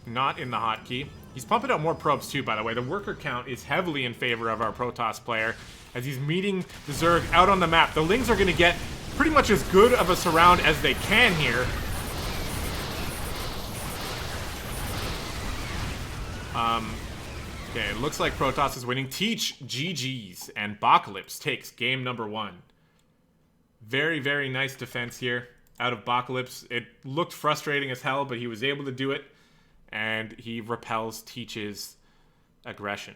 not in the hotkey. He's pumping out more probes too, by the way. The worker count is heavily in favor of our Protoss player as he's meeting the Zerg out on the map. The Lings are going to get pretty much as good of a surround as they can here. Okay, it looks like Protoss is winning. Teach GG's, and Apocalypse takes game number 1. Very, very nice defense here out of Apocalypse. It looked frustrating as hell, but he was able to do it, and he repels Teach's aggression.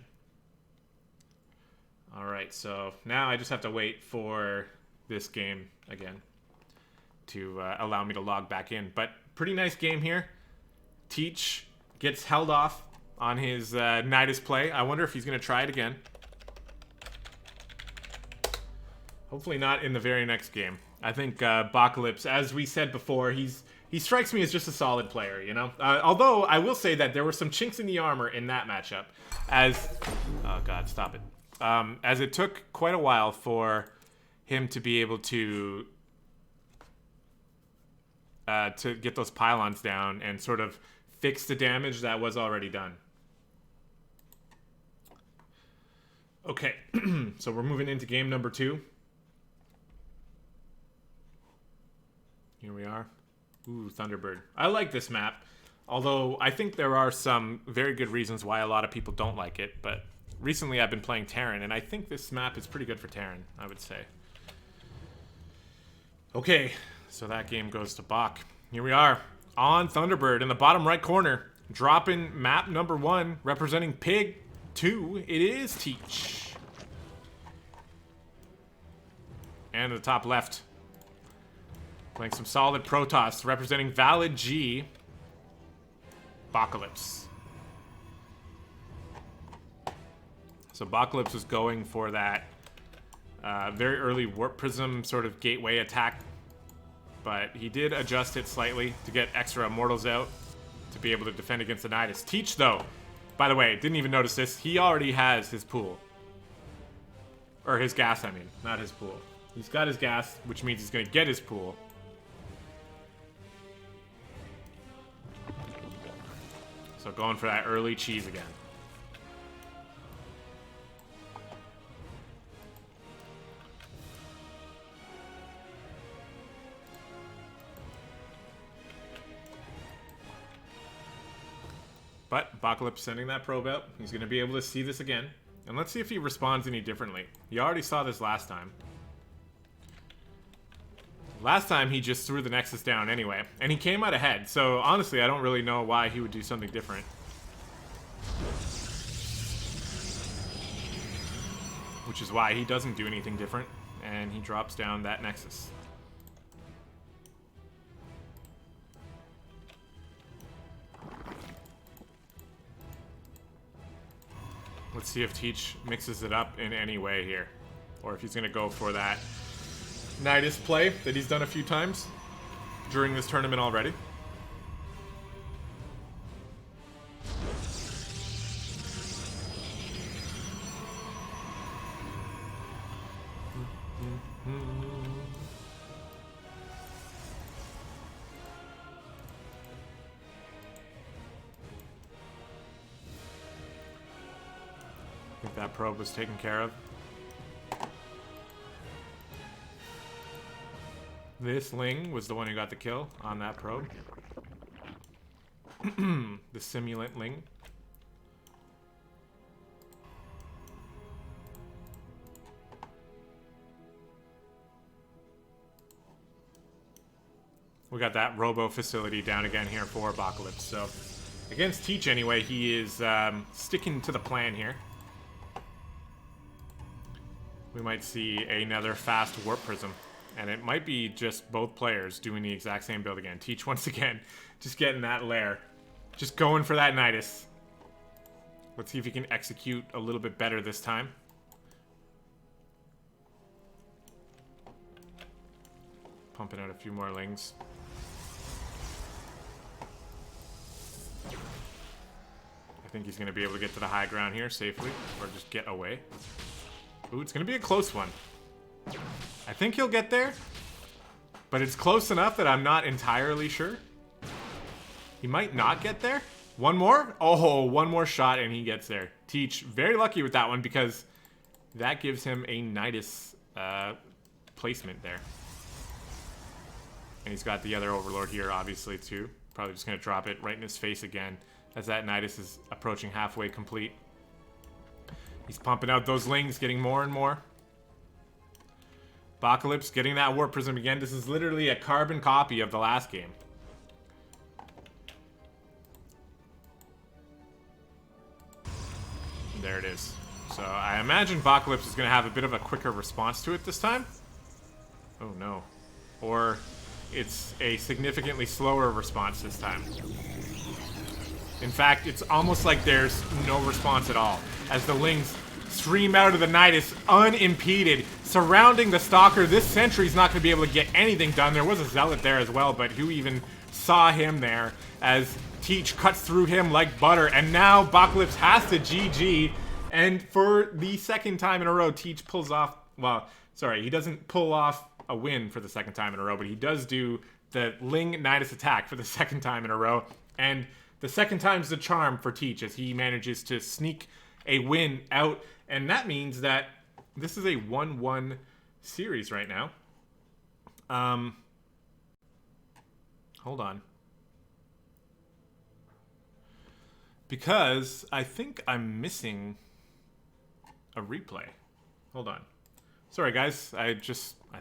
Alright, so now I just have to wait for this game again to allow me to log back in. But pretty nice game here. Teach gets held off on his Nidus play. I wonder if he's going to try it again. Hopefully not in the very next game. I think Apocalypse, as we said before, he strikes me as just a solid player, you know? Although, I will say that there were some chinks in the armor in that matchup. Oh God, stop it. As it took quite a while for him to be able to get those pylons down and sort of fix the damage that was already done. Okay, so we're moving into game number 2. Here we are. Ooh, Thunderbird. I like this map, although I think there are some very good reasons why a lot of people don't like it, but recently I've been playing Terran, and I think this map is pretty good for Terran, I would say. Okay, so that game goes to Bach. Here we are, on Thunderbird, in the bottom right corner. Dropping map number 1, representing Pig 2. It is Teach. And the top left, playing some solid Protoss, representing Valid G. Apocalypse. So Apocalypse was going for that very early Warp Prism sort of gateway attack, but he did adjust it slightly to get extra Immortals out to be able to defend against the Nidus. Teach, though, by the way, didn't even notice this, he already has his pool. Or his gas, I mean, not his pool. He's got his gas, which means he's going to get his pool. So going for that early cheese again. But Apocalypse sending that probe out. He's going to be able to see this again. And let's see if he responds any differently. He already saw this last time. Last time he just threw the Nexus down anyway. And he came out ahead. So honestly, I don't really know why he would do something different. Which is why he doesn't do anything different. And he drops down that Nexus. Let's see if Teach mixes it up in any way here. Or if he's going to go for that Nidus play that he's done a few times during this tournament already. I think that probe was taken care of. This Ling was the one who got the kill on that probe. The simulant Ling. We got that robo facility down again here for Apocalypse. So against Teach anyway, he is sticking to the plan here. We might see another fast Warp Prism. And it might be just both players doing the exact same build again. Teach once again, just getting that lair. Just going for that Nidus. Let's see if he can execute a little bit better this time. Pumping out a few more Lings. I think he's going to be able to get to the high ground here safely. Or just get away. Ooh, it's going to be a close one. I think he'll get there, but it's close enough that I'm not entirely sure. He might not get there. One more? Oh, one more shot and he gets there. Teach, very lucky with that one because that gives him a Nidus placement there. And he's got the other Overlord here, obviously, too. Probably just going to drop it right in his face again as that Nidus is approaching halfway complete. He's pumping out those Lings, getting more and more. Apocalypse getting that Warp Prism again. This is literally a carbon copy of the last game. And there it is. So I imagine Apocalypse is going to have a bit of a quicker response to it this time. Oh no. Or it's a significantly slower response this time. In fact, it's almost like there's no response at all. As the Lings stream out of the Nidus unimpeded, surrounding the Stalker. This Sentry's not going to be able to get anything done. There was a Zealot there as well, but who even saw him there as Teach cuts through him like butter. And now Apocalypse has to GG. And for the second time in a row, Teach pulls off, well, sorry, he doesn't pull off a win for the second time in a row, but he does do the Ling Nidus attack for the second time in a row. And the second time's the charm for Teach as he manages to sneak a win out. And that means that this is a 1-1 series right now. Hold on. Because I think I'm missing a replay. Hold on. Sorry, guys. I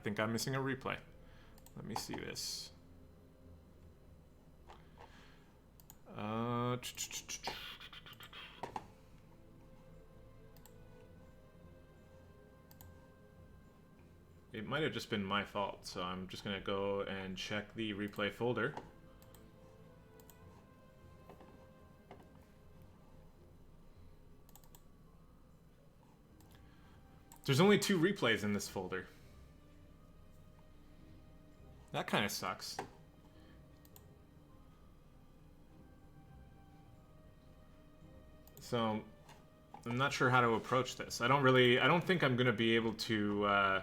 think I'm missing a replay. Let me see this. It might have just been my fault, so I'm just gonna go and check the replay folder. There's only 2 replays in this folder. That kind of sucks. So, I'm not sure how to approach this. I don't think I'm gonna be able to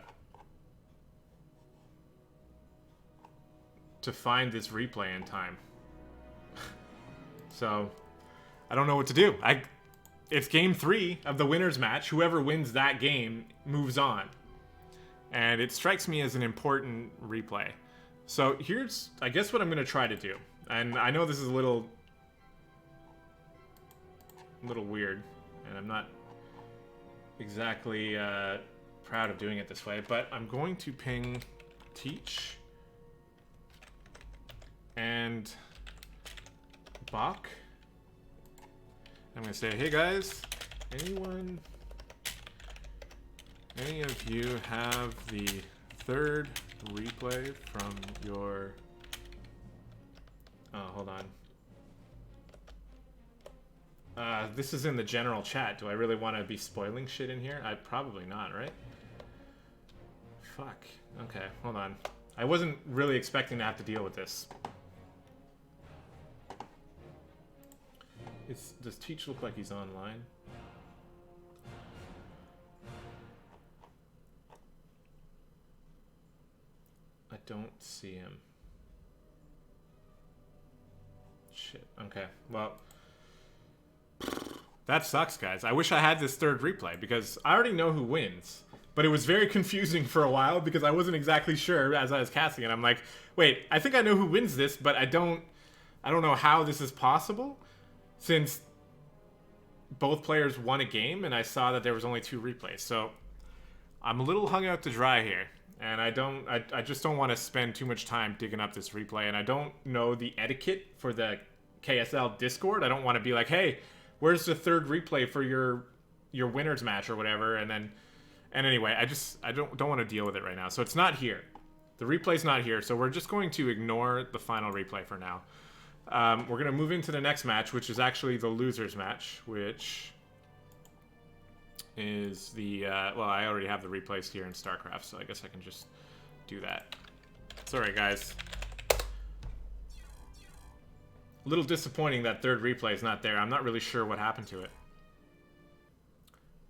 find this replay in time. So, I don't know what to do. It's game 3 of the winner's match. Whoever wins that game moves on. And it strikes me as an important replay. So here's, I guess, what I'm going to try to do. And I know this is a little weird. And I'm not exactly proud of doing it this way. But I'm going to ping Teach and Bach. I'm going to say, hey guys, any of you have the 3rd replay from your... Oh, hold on. This is in the general chat. Do I really want to be spoiling shit in here? Probably not, right? Fuck. Okay, hold on. I wasn't really expecting to have to deal with this. Does Teach look like he's online? I don't see him. Shit. Okay. Well, that sucks, guys. I wish I had this 3rd replay because I already know who wins. But it was very confusing for a while because I wasn't exactly sure as I was casting it. I'm like, wait, I think I know who wins this, but I don't know how this is possible. Since both players won a game and I saw that there was only 2 replays. So I'm a little hung out to dry here. And I just don't want to spend too much time digging up this replay. And I don't know the etiquette for the KSL Discord. I don't want to be like, hey, where's the 3rd replay for your winner's match or whatever. And anyway, I don't want to deal with it right now. So it's not here. The replay's not here. So we're just going to ignore the final replay for now. We're going to move into the next match, which is actually the loser's match, which is the, well, I already have the replays here in StarCraft, so I guess I can just do that. Sorry, guys. A little disappointing that 3rd replay is not there. I'm not really sure what happened to it.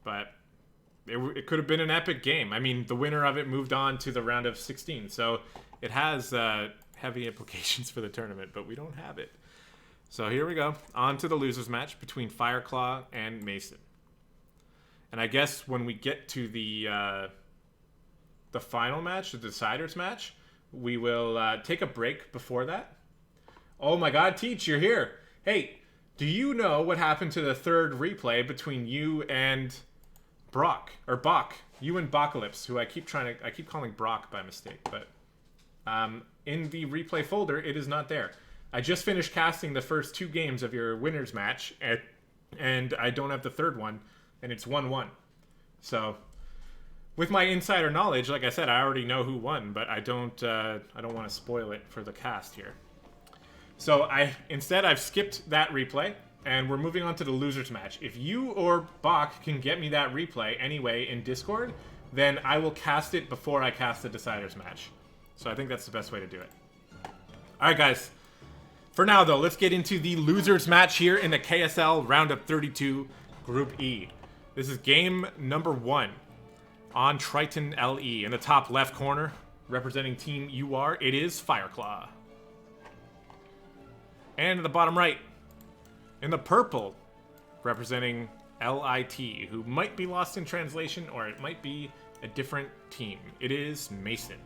But it could have been an epic game. I mean, the winner of it moved on to the round of 16, so it has heavy implications for the tournament, but we don't have it. So here we go. On to the losers match between Fireclaw and Mason. And I guess when we get to the final match, the deciders match, we will take a break before that. Oh my god, Teach, you're here. Hey, do you know what happened to the 3rd replay between you and Brock? Or Bach. You and Bocalypse, who I keep calling Brock by mistake, but in the replay folder, it is not there. I just finished casting the first 2 games of your winner's match, and I don't have the 3rd one, and it's 1-1. So, with my insider knowledge, like I said, I already know who won, but I don't want to spoil it for the cast here. So instead I've skipped that replay, and we're moving on to the losers match. If you or Bach can get me that replay anyway in Discord, then I will cast it before I cast the deciders match. So I think that's the best way to do it. Alright guys, for now though, let's get into the losers match here in the KSL round of 32 Group E. This is game number 1 on Triton LE. In the top left corner, representing Team UR, it is Fireclaw. And in the bottom right, in the purple, representing LIT, who might be lost in translation, or it might be a different team. It is Mason.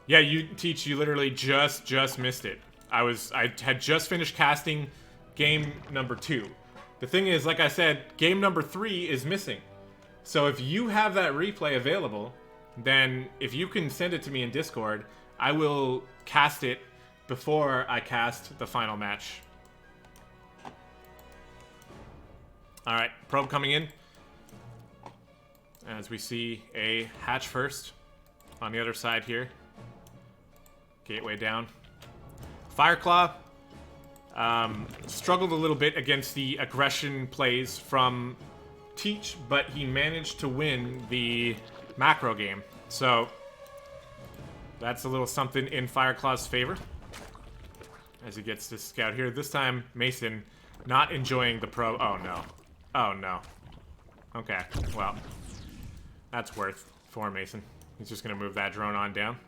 Yeah, you Teach, you literally just missed it. I had just finished casting game number 2. The thing is, like I said, game number 3 is missing. So if you have that replay available, then if you can send it to me in Discord, I will cast it before I cast the final match. Alright, probe coming in. As we see a hatch first on the other side here. Gateway down. Fireclaw struggled a little bit against the aggression plays from Teach, but he managed to win the macro game. So that's a little something in Fireclaw's favor as he gets to scout here. This time, Mason not enjoying the probe. Oh, no. Oh, no. Okay, well, that's worth for Mason. He's just going to move that drone on down.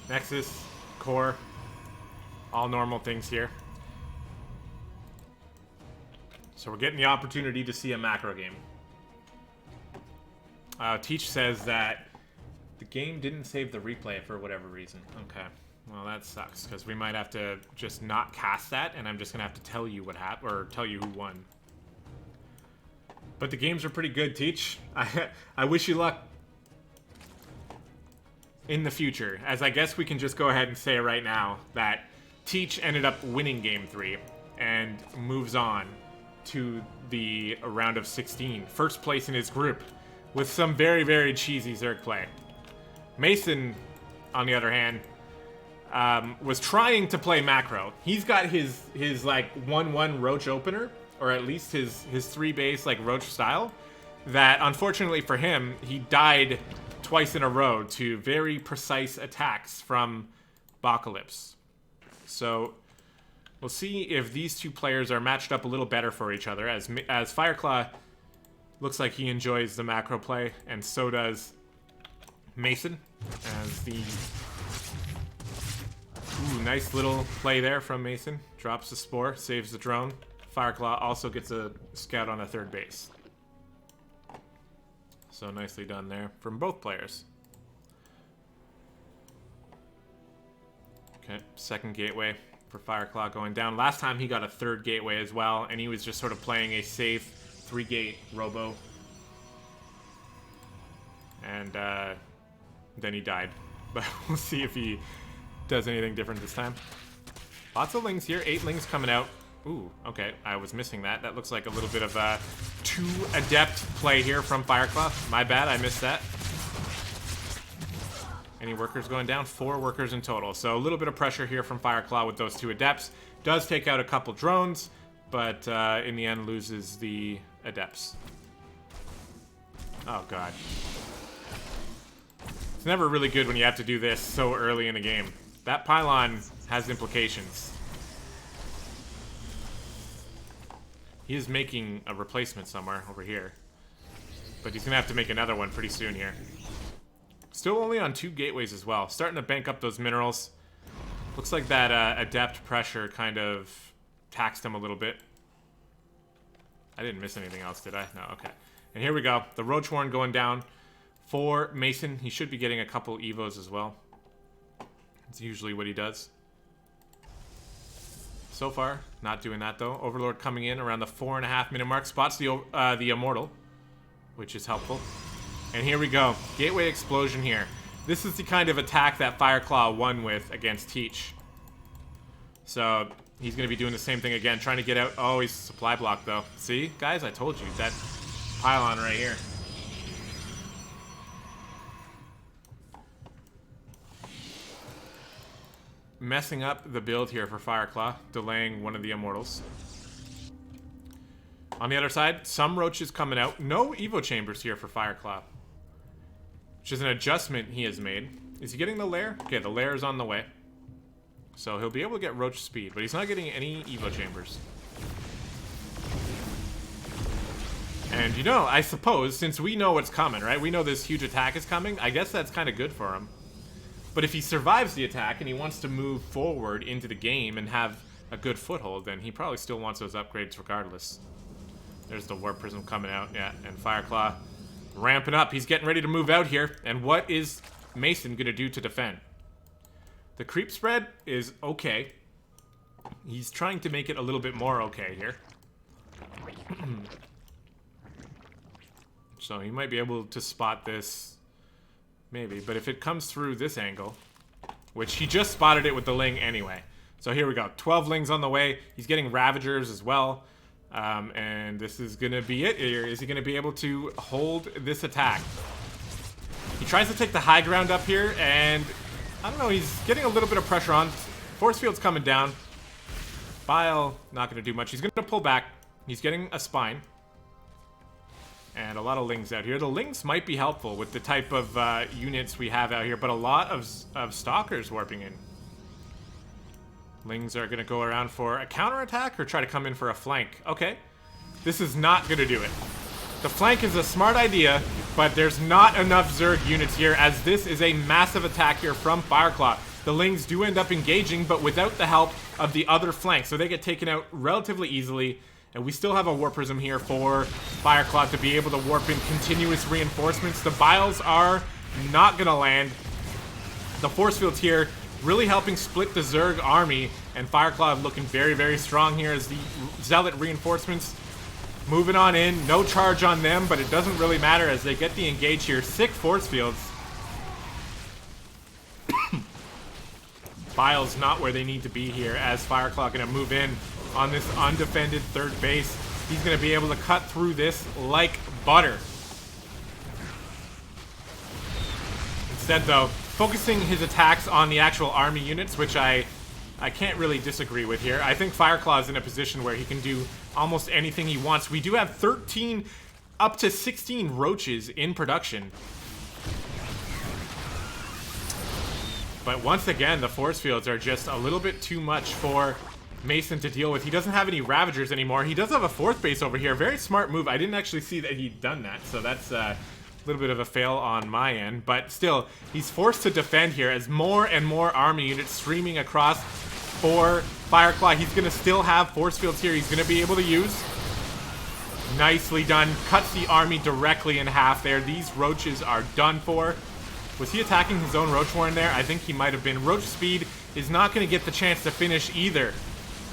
Nexus, core, all normal things here. So we're getting the opportunity to see a macro game. Teach says that the game didn't save the replay for whatever reason. Okay, well that sucks, because we might have to just not cast that, and I'm just going to have to tell you what happened, or tell you who won. But the games are pretty good, Teach. I wish you luck in the future, as I guess we can just go ahead and say right now that Teach ended up winning Game 3 and moves on to the round of 16. First place in his group with some very, very cheesy Zerg play. Mason, on the other hand, was trying to play macro. He's got his like 1-1 Roach opener, or at least his 3-base like Roach style, that unfortunately for him, he died twice in a row to very precise attacks from Apocalypse. So we'll see if these two players are matched up a little better for each other, as Fireclaw looks like he enjoys the macro play, and so does Mason. As the nice little play there from Mason. Drops the spore, saves the drone. Fireclaw also gets a scout on a third base. So nicely done there from both players. Okay, second gateway for Fireclaw going down. Last time he got a third gateway as well, and he was just sort of playing a safe 3-gate robo. And then he died. But we'll see if he does anything different this time. Lots of lings here, 8 lings coming out. Ooh, okay, I was missing that. That looks like a little bit of a too adept play here from Fireclaw. My bad, I missed that. Any workers going down? 4 workers in total. So a little bit of pressure here from Fireclaw with those 2 adepts. Does take out a couple drones, but in the end loses the adepts. Oh, God. It's never really good when you have to do this so early in the game. That pylon has implications. He is making a replacement somewhere over here. But he's going to have to make another one pretty soon here. Still only on 2 gateways as well. Starting to bank up those minerals. Looks like that adept pressure kind of taxed him a little bit. I didn't miss anything else, did I? No, okay. And here we go. The Roach Warren going down for Mason. He should be getting a couple Evos as well. It's usually what he does. So far, not doing that though. Overlord coming in around the 4.5 minute mark. Spots the Immortal, which is helpful. And here we go. Gateway explosion here. This is the kind of attack that Fireclaw won with against Teach. So he's going to be doing the same thing again, trying to get out. Oh, he's supply block though. See, guys, I told you. That pylon right here. Messing up the build here for Fireclaw, delaying one of the Immortals. On the other side, some Roaches coming out. No Evo Chambers here for Fireclaw, which is an adjustment he has made. Is he getting the lair? Okay, the lair is on the way. So he'll be able to get Roach speed, but he's not getting any Evo Chambers. And you know, I suppose, since we know what's coming, right? We know this huge attack is coming. I guess that's kind of good for him. But if he survives the attack and he wants to move forward into the game and have a good foothold, then he probably still wants those upgrades regardless. There's the Warp Prism coming out, yeah, and Fireclaw ramping up. He's getting ready to move out here. And what is Mason going to do to defend? The creep spread is okay. He's trying to make it a little bit more okay here. So he might be able to spot this Maybe, but if it comes through this angle, which he just spotted it with the Ling anyway. So here we go. 12 Lings on the way. He's getting Ravagers as well. And this is going to be it here. Is he going to be able to hold this attack? He tries to take the high ground up here, and I don't know, he's getting a little bit of pressure on. Force field's coming down. Bile, not going to do much. He's going to pull back. He's getting a spine. And a lot of Lings out here. The Lings might be helpful with the type of units we have out here, but a lot of Stalkers warping in. Lings are going to go around for a counterattack or try to come in for a flank. Okay. This is not going to do it. The flank is a smart idea, but there's not enough Zerg units here, as this is a massive attack here from Fireclaw. The Lings do end up engaging, but without the help of the other flank, so they get taken out relatively easily. And we still have a Warp Prism here for Fireclaw to be able to warp in continuous reinforcements. The Biles are not going to land. The Force Fields here really helping split the Zerg army, and Fireclaw looking very, very strong here as the Zealot reinforcements moving on in. No charge on them, but it doesn't really matter as they get the engage here. 6 Force Fields. Biles not where they need to be here, as Fireclaw going to move in on this undefended third base. He's going to be able to cut through this like butter. Instead, though, focusing his attacks on the actual army units, which I can't really disagree with here. I think Fireclaw is in a position where he can do almost anything he wants. We do have 13 up to 16 roaches in production. But once again, the force fields are just a little bit too much for Mason to deal with. He doesn't have any Ravagers anymore. He does have a 4th base over here. Very smart move. I didn't actually see that he'd done that, so that's a little bit of a fail on my end. But still, he's forced to defend here as more and more army units streaming across for Fireclaw. He's going to still have force fields here. He's going to be able to use. Nicely done. Cuts the army directly in half there. These roaches are done for. Was he attacking his own Roach Warren there? I think he might have been. Roach Speed is not going to get the chance to finish either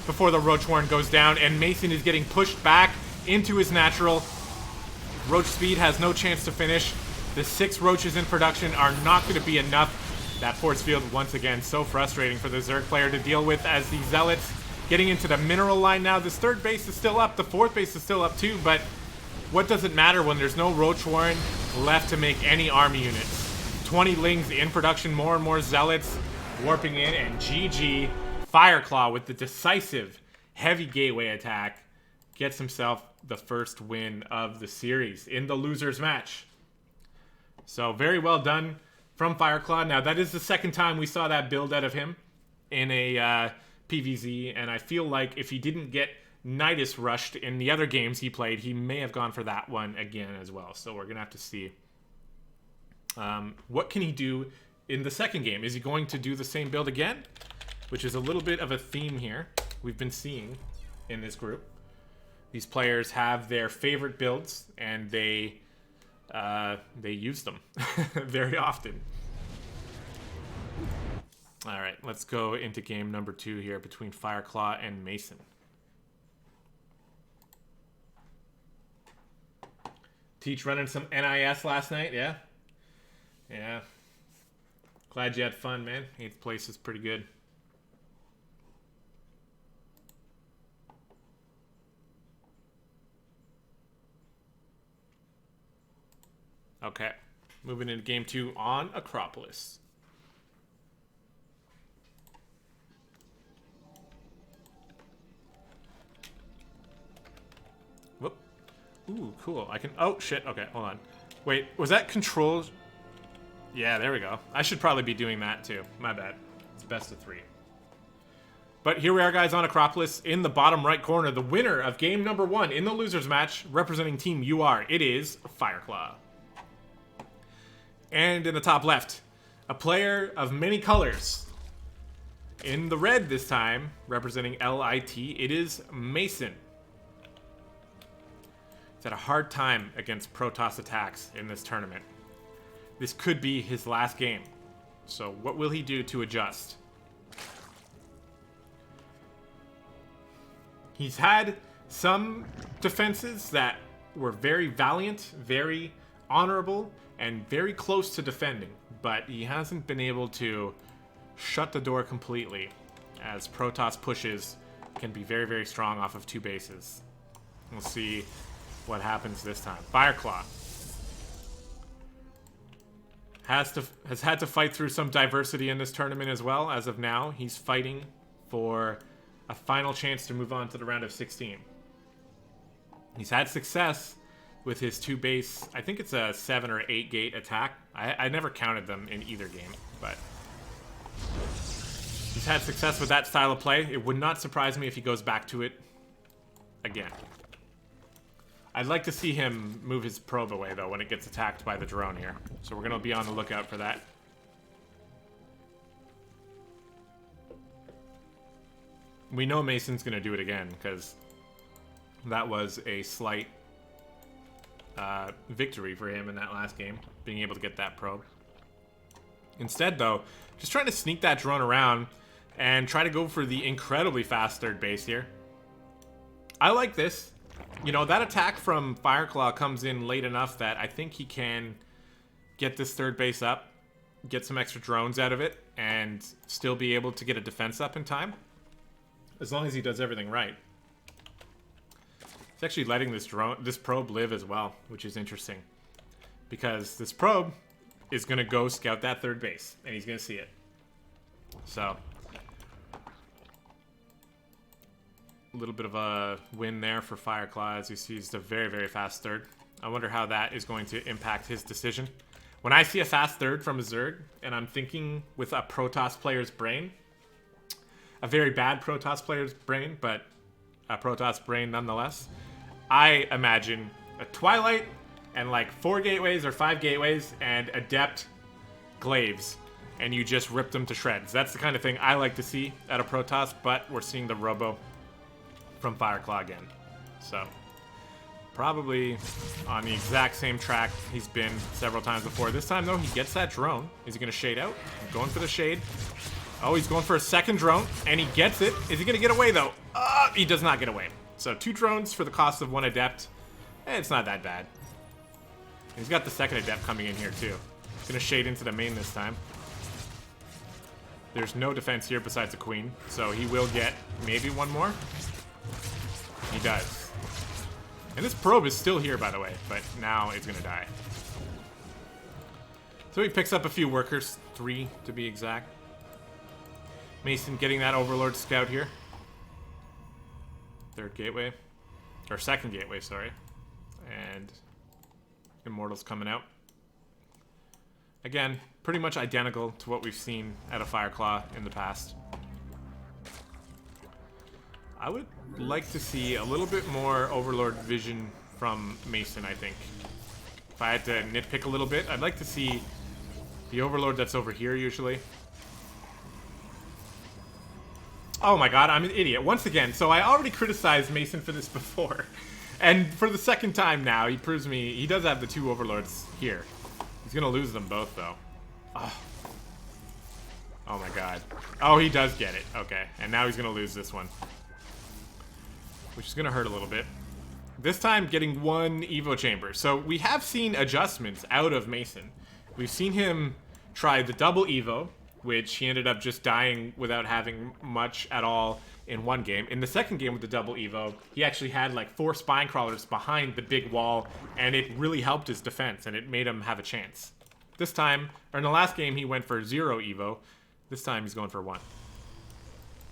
before the Roach Warren goes down, and Mason is getting pushed back into his natural. Roach Speed has no chance to finish. The 6 roaches in production are not going to be enough. That force field, once again, so frustrating for the Zerg player to deal with, as the Zealots getting into the mineral line now. This 3rd base is still up. The 4th base is still up too, but what does it matter when there's no Roach Warren left to make any army units? 20 Lings in production, more and more Zealots warping in, and GG. Fireclaw with the decisive heavy gateway attack gets himself the first win of the series in the losers match. So very well done from Fireclaw. Now that is the second time we saw that build out of him in a PvZ, and I feel like if he didn't get Nidus rushed in the other games he played, he may have gone for that one again as well. So we're gonna have to see what can he do in the second game. Is he going to do the same build again? Which is a little bit of a theme here we've been seeing in this group. These players have their favorite builds, and they use them very often. All right, let's go into game number 2 here between Fireclaw and Mason. Teach running some NIS last night, yeah? Yeah. Glad you had fun, man. 8th place is pretty good. Okay, moving into game 2 on Acropolis. Whoop. Ooh, cool. I can... Oh, shit. Okay, hold on. Wait, was that controls? Yeah, there we go. I should probably be doing that, too. My bad. It's best of 3. But here we are, guys, on Acropolis. In the bottom right corner, the winner of game number 1 in the losers match, representing Team UR. It is Fireclaw. And in the top left, a player of many colors. In the red this time, representing LIT, it is Mason. He's had a hard time against Protoss attacks in this tournament. This could be his last game. So what will he do to adjust? He's had some defenses that were very valiant, very honorable, and very close to defending, but he hasn't been able to shut the door completely, as Protoss pushes can be very, very strong off of 2 bases. We'll see what happens this time. Fireclaw has had to fight through some diversity in this tournament as well. As of now, he's fighting for a final chance to move on to the round of 16. He's had success with his 2 base, I think it's a 7 or 8 gate attack. I never counted them in either game, but he's had success with that style of play. It would not surprise me if he goes back to it again. I'd like to see him move his probe away, though, when it gets attacked by the drone here. So we're going to be on the lookout for that. We know Mason's going to do it again, because that was a slight victory for him in that last game, being able to get that probe. Instead, though, just trying to sneak that drone around and try to go for the incredibly fast 3rd base here. I like this. You know, that attack from Fireclaw comes in late enough that I think he can get this 3rd base up, get some extra drones out of it, and still be able to get a defense up in time. As long as he does everything right. He's actually letting this probe live as well, which is interesting. Because this probe is going to go scout that 3rd base, and he's going to see it. So, a little bit of a win there for Fireclaw as he sees the very, very fast 3rd. I wonder how that is going to impact his decision. When I see a fast 3rd from a Zerg, and I'm thinking with a Protoss player's brain, a very bad Protoss player's brain, but a Protoss brain nonetheless, I imagine a Twilight and like 4 gateways or 5 gateways and Adept Glaives, and you just rip them to shreds. That's the kind of thing I like to see at a Protoss, but we're seeing the Robo from Fireclaw again. So, probably on the exact same track he's been several times before. This time, though, he gets that drone. Is he going to shade out? Going for the shade. Oh, he's going for a 2nd drone, and he gets it. Is he going to get away, though? He does not get away. So 2 drones for the cost of 1 Adept. It's not that bad. He's got the 2nd Adept coming in here, too. He's going to shade into the main this time. There's no defense here besides a Queen, so he will get maybe 1 more. He does. And this probe is still here, by the way, but now it's going to die. So he picks up a few workers, 3 to be exact. Mason getting that Overlord scout here. 3rd gateway. Or 2nd gateway, sorry. And Immortals coming out. Again, pretty much identical to what we've seen at a Fireclaw in the past. I would like to see a little bit more Overlord vision from Mason, I think. If I had to nitpick a little bit, I'd like to see the Overlord that's over here usually. Oh my god, I'm an idiot. Once again, so I already criticized Mason for this before. And for the 2nd time now, he proves me he does have the 2 Overlords here. He's gonna lose them both, though. Oh my god. Oh, he does get it. Okay, and now he's gonna lose this one. Which is gonna hurt a little bit. This time, getting 1 Evo Chamber. So we have seen adjustments out of Mason. We've seen him try the double Evo, which he ended up just dying without having much at all in 1 game. In the 2nd game with the double Evo, he actually had like 4 spine crawlers behind the big wall, and it really helped his defense, and it made him have a chance. This time, or in the last game, he went for 0 Evo. This time, he's going for 1.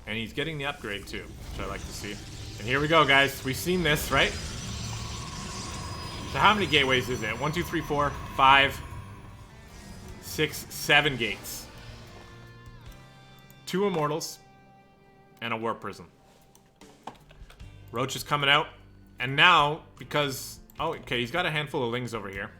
And he's getting the upgrade, too, which I like to see. And here we go, guys. We've seen this, right? So how many gateways is it? 1, 2, 3, 4, 5, 6, 7 gates. 2 Immortals, and a Warp Prism. Roach is coming out, and now, because... Oh, okay, he's got a handful of Lings over here.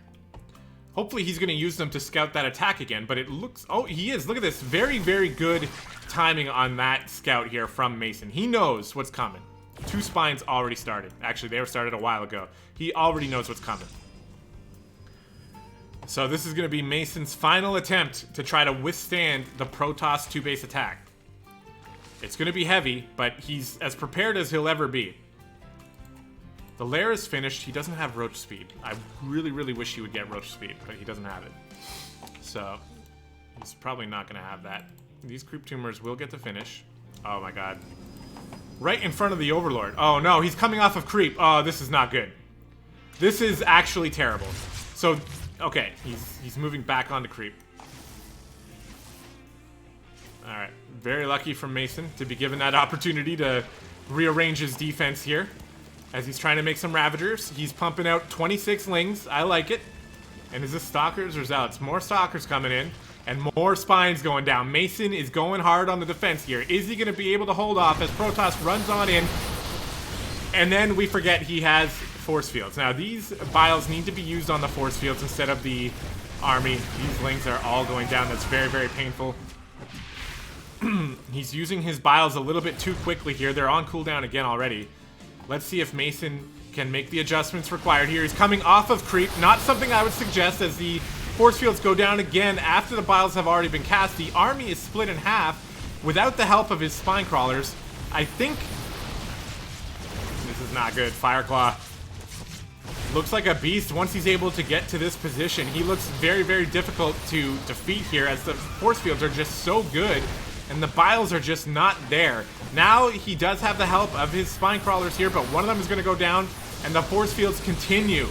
Hopefully he's going to use them to scout that attack again, but it looks... Oh, he is. Look at this. Very, very good timing on that scout here from Mason. He knows what's coming. 2 spines already started. Actually, they were started a while ago. He already knows what's coming. So this is going to be Mason's final attempt to try to withstand the Protoss 2-base attack. It's going to be heavy, but he's as prepared as he'll ever be. The lair is finished. He doesn't have roach speed. I really, really wish he would get roach speed, but he doesn't have it. So he's probably not going to have that. These creep tumors will get the finish. Oh my god. Right in front of the Overlord. Oh no, he's coming off of creep. Oh, this is not good. This is actually terrible. So, okay, he's moving back onto creep. Alright, very lucky from Mason to be given that opportunity to rearrange his defense here. As he's trying to make some Ravagers. He's pumping out 26 Lings. I like it. And is this Stalkers or Zealots? More Stalkers coming in. And more Spines going down. Mason is going hard on the defense here. Is he going to be able to hold off as Protoss runs on in? And then we forget he has Force Fields. Now, these Biles need to be used on the Force Fields instead of the army. These Lings are all going down. That's very, very painful. He's using his Biles a little bit too quickly here. They're on cooldown again already. Let's see if Mason can make the adjustments required here. He's coming off of creep. Not something I would suggest as the Force Fields go down again after the Biles have already been cast. The army is split in half without the help of his Spine Crawlers. I think this is not good. Fireclaw looks like a beast once he's able to get to this position. He looks very, very difficult to defeat here as the Force Fields are just so good and the Biles are just not there. Now he does have the help of his Spine Crawlers here, but one of them is going to go down and the Force Fields continue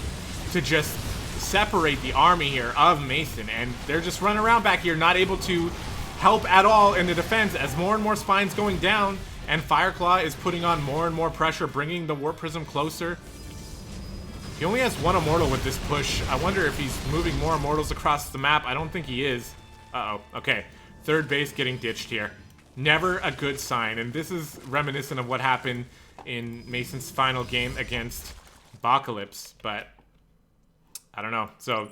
to just separate the army here of Mason, and they're just running around back here, not able to help at all in the defense as more and more Spines going down, and Fireclaw is putting on more and more pressure, bringing the Warp Prism closer. He only has one Immortal with this push. I wonder if he's moving more Immortals across the map. I don't think he is. Uh-oh. Okay. Third base getting ditched here. Never a good sign, and this is reminiscent of what happened in Mason's final game against Apocalypse, but I don't know. So,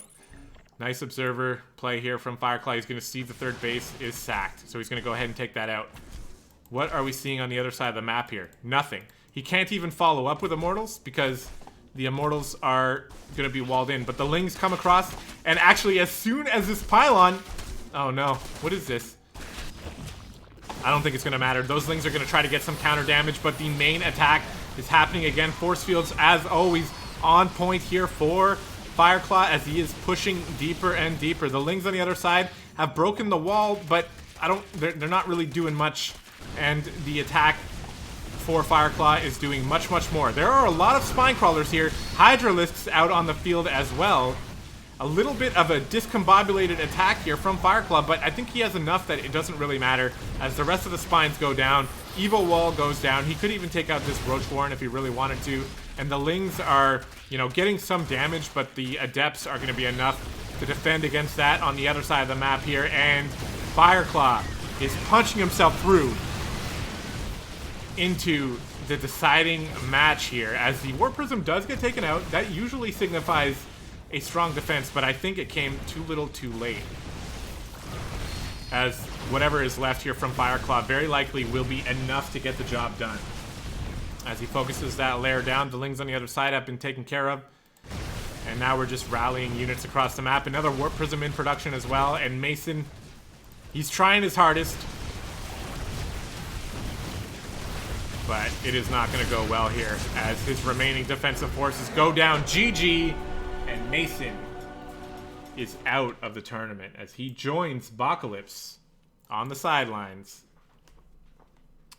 nice observer play here from Fireclaw. He's going to see the third base is sacked. So he's going to go ahead and take that out. What are we seeing on the other side of the map here? Nothing. He can't even follow up with Immortals because the Immortals are going to be walled in. But the Lings come across, and actually as soon as this pylon... Oh no, what is this? I don't think it's going to matter. Those Lings are going to try to get some counter damage, but the main attack is happening again. Force Fields, as always, on point here for Fireclaw as he is pushing deeper and deeper. The Lings on the other side have broken the wall, but they're not really doing much, and the attack for Fireclaw is doing much, much more. There are a lot of Spine Crawlers here. Hydralisks out on the field as well. A little bit of a discombobulated attack here from Fireclaw, but I think he has enough that it doesn't really matter as the rest of the Spines go down. Evo Wall goes down. He could even take out this Roach Warren if he really wanted to. And the Lings are, you know, getting some damage, but the Adepts are going to be enough to defend against that on the other side of the map here. And Fireclaw is punching himself through into the deciding match here. As the Warp Prism does get taken out, that usually signifies a strong defense, but I think it came too little too late. As whatever is left here from Fireclaw very likely will be enough to get the job done. As he focuses that layer down, the Lings on the other side have been taken care of. And now we're just rallying units across the map. Another Warp Prism in production as well, and Mason, he's trying his hardest. But it is not going to go well here as his remaining defensive forces go down. GG! And Mason is out of the tournament as he joins Apocalypse on the sidelines.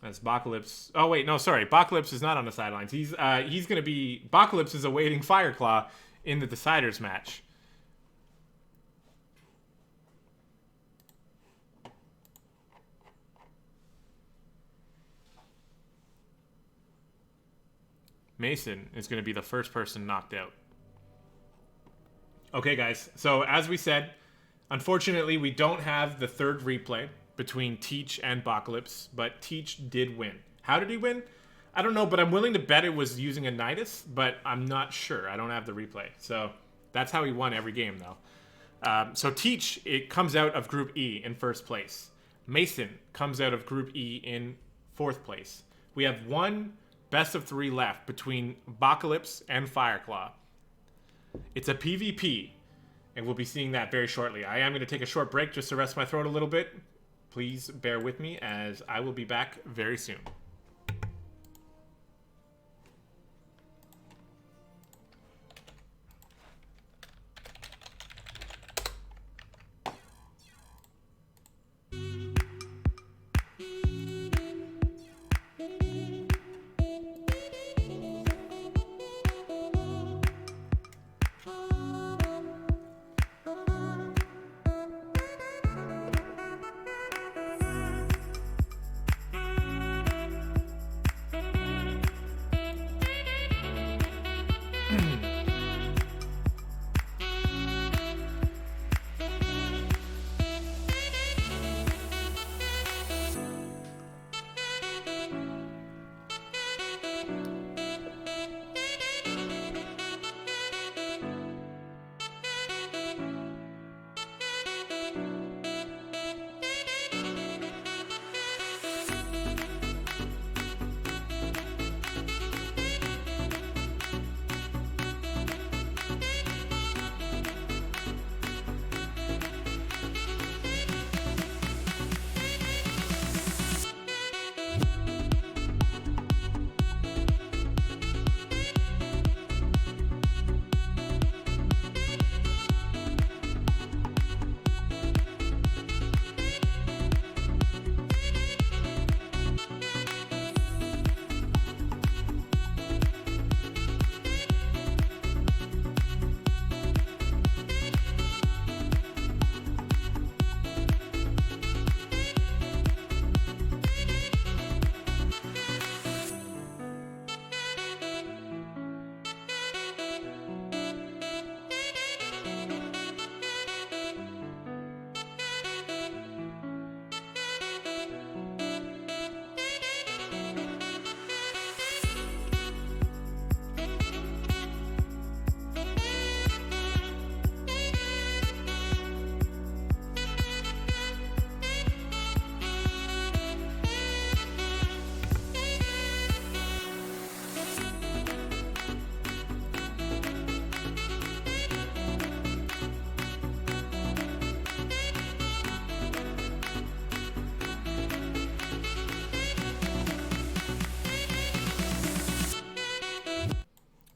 As Apocalypse... Oh, wait, no, sorry. Apocalypse is not on the sidelines. He's going to be... Apocalypse is awaiting Fireclaw in the Deciders match. Mason is going to be the first person knocked out. Okay, guys, so as we said, unfortunately, we don't have the third replay between Teach and Apocalypse, but Teach did win. How did he win? I don't know, but I'm willing to bet it was using a Nidus, but I'm not sure. I don't have the replay. So that's how he won every game, though. So Teach, it comes out of Group E in first place. Mason comes out of Group E in fourth place. We have one best of three left between Apocalypse and Fireclaw. It's a PvP, and we'll be seeing that very shortly. I am going to take a short break just to rest my throat a little bit. Please bear with me as I will be back very soon.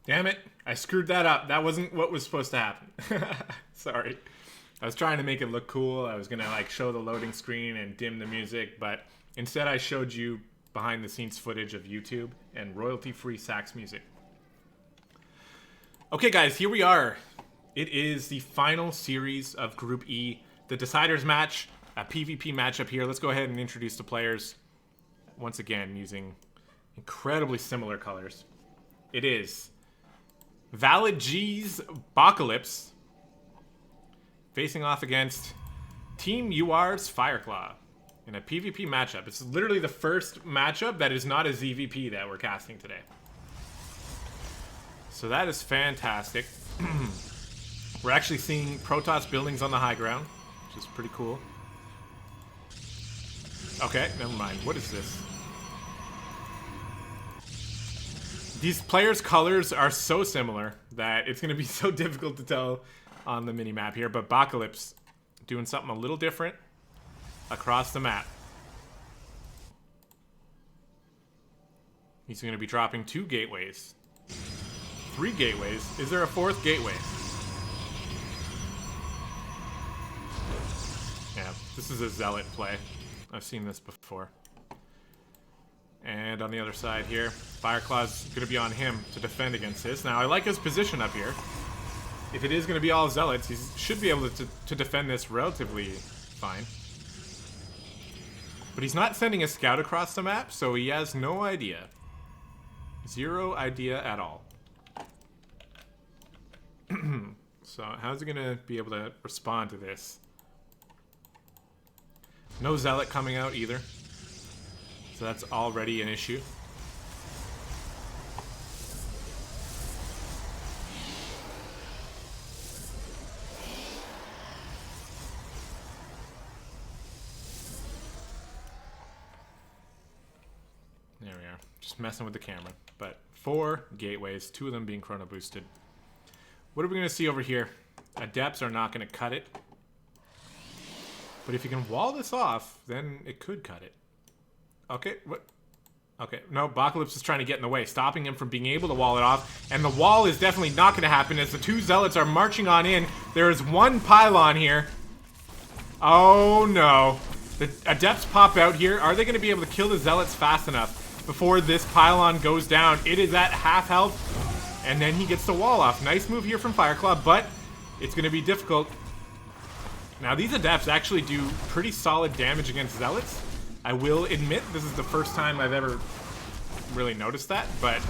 Damn it. I screwed that up. That wasn't what was supposed to happen. Sorry. I was trying to make it look cool. I was going to like show the loading screen and dim the music, but instead I showed you behind the scenes footage of YouTube and royalty-free sax music. Okay guys, here we are. It is the final series of Group E, the Deciders match, a PvP matchup here. Let's go ahead and introduce the players once again using incredibly similar colors. It is Valid G's Bocalypse facing off against Team UR's Fireclaw in a PvP matchup. It's literally the first matchup that is not a ZVP that we're casting today. So that is fantastic. We're actually seeing Protoss buildings on the high ground, which is pretty cool. Okay, never mind. What is this? These players' colors are so similar that it's going to be so difficult to tell on the mini-map here. But Bocalypse doing something a little different across the map. He's going to be dropping 2 gateways. 3 gateways. Is there a 4th gateway? Yeah, this is a Zealot play. I've seen this before. And on the other side here, Fireclaw's going to be on him to defend against this. Now, I like his position up here. If it is going to be all Zealots, he should be able to defend this relatively fine. But he's not sending a scout across the map, so he has no idea. 0 idea at all. So how's he going to be able to respond to this? No Zealot coming out either. So that's already an issue. There we are. Just messing with the camera. But 4 gateways, 2 of them being chrono boosted. What are we going to see over here? Adepts are not going to cut it. But if you can wall this off, then it could cut it. Okay, what? Okay, no, Bocalypse is trying to get in the way, stopping him from being able to wall it off. And the wall is definitely not going to happen as the 2 Zealots are marching on in. There is 1 pylon here. Oh, no. The Adepts pop out here. Are they going to be able to kill the Zealots fast enough before this pylon goes down? It is at half health. And then he gets the wall off. Nice move here from Fireclaw, but it's going to be difficult. Now, these Adepts actually do pretty solid damage against Zealots. I will admit, this is the first time I've ever really noticed that, but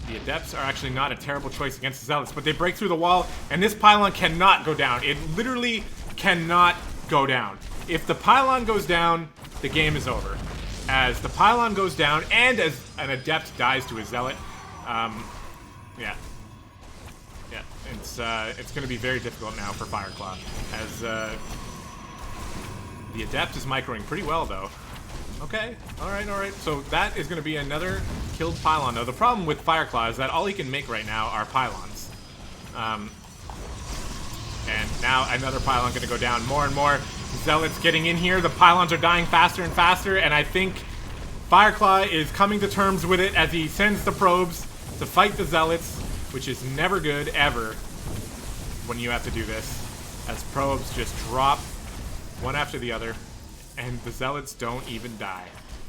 the Adepts are actually not a terrible choice against the Zealots, but they break through the wall, and this pylon cannot go down. It literally cannot go down. If the pylon goes down, the game is over. As the pylon goes down, and as an Adept dies to a Zealot, yeah. Yeah, it's going to be very difficult now for Fireclaw, as the Adept is microing pretty well, though. Okay, alright. So that is going to be another killed pylon. Now, the problem with Fireclaw is that all he can make right now are pylons. And now another pylon going to go down. More and more Zealots getting in here. The pylons are dying faster and faster, and I think Fireclaw is coming to terms with it as he sends the probes to fight the Zealots, which is never good, ever, when you have to do this, as probes just drop one after the other, and the Zealots don't even die.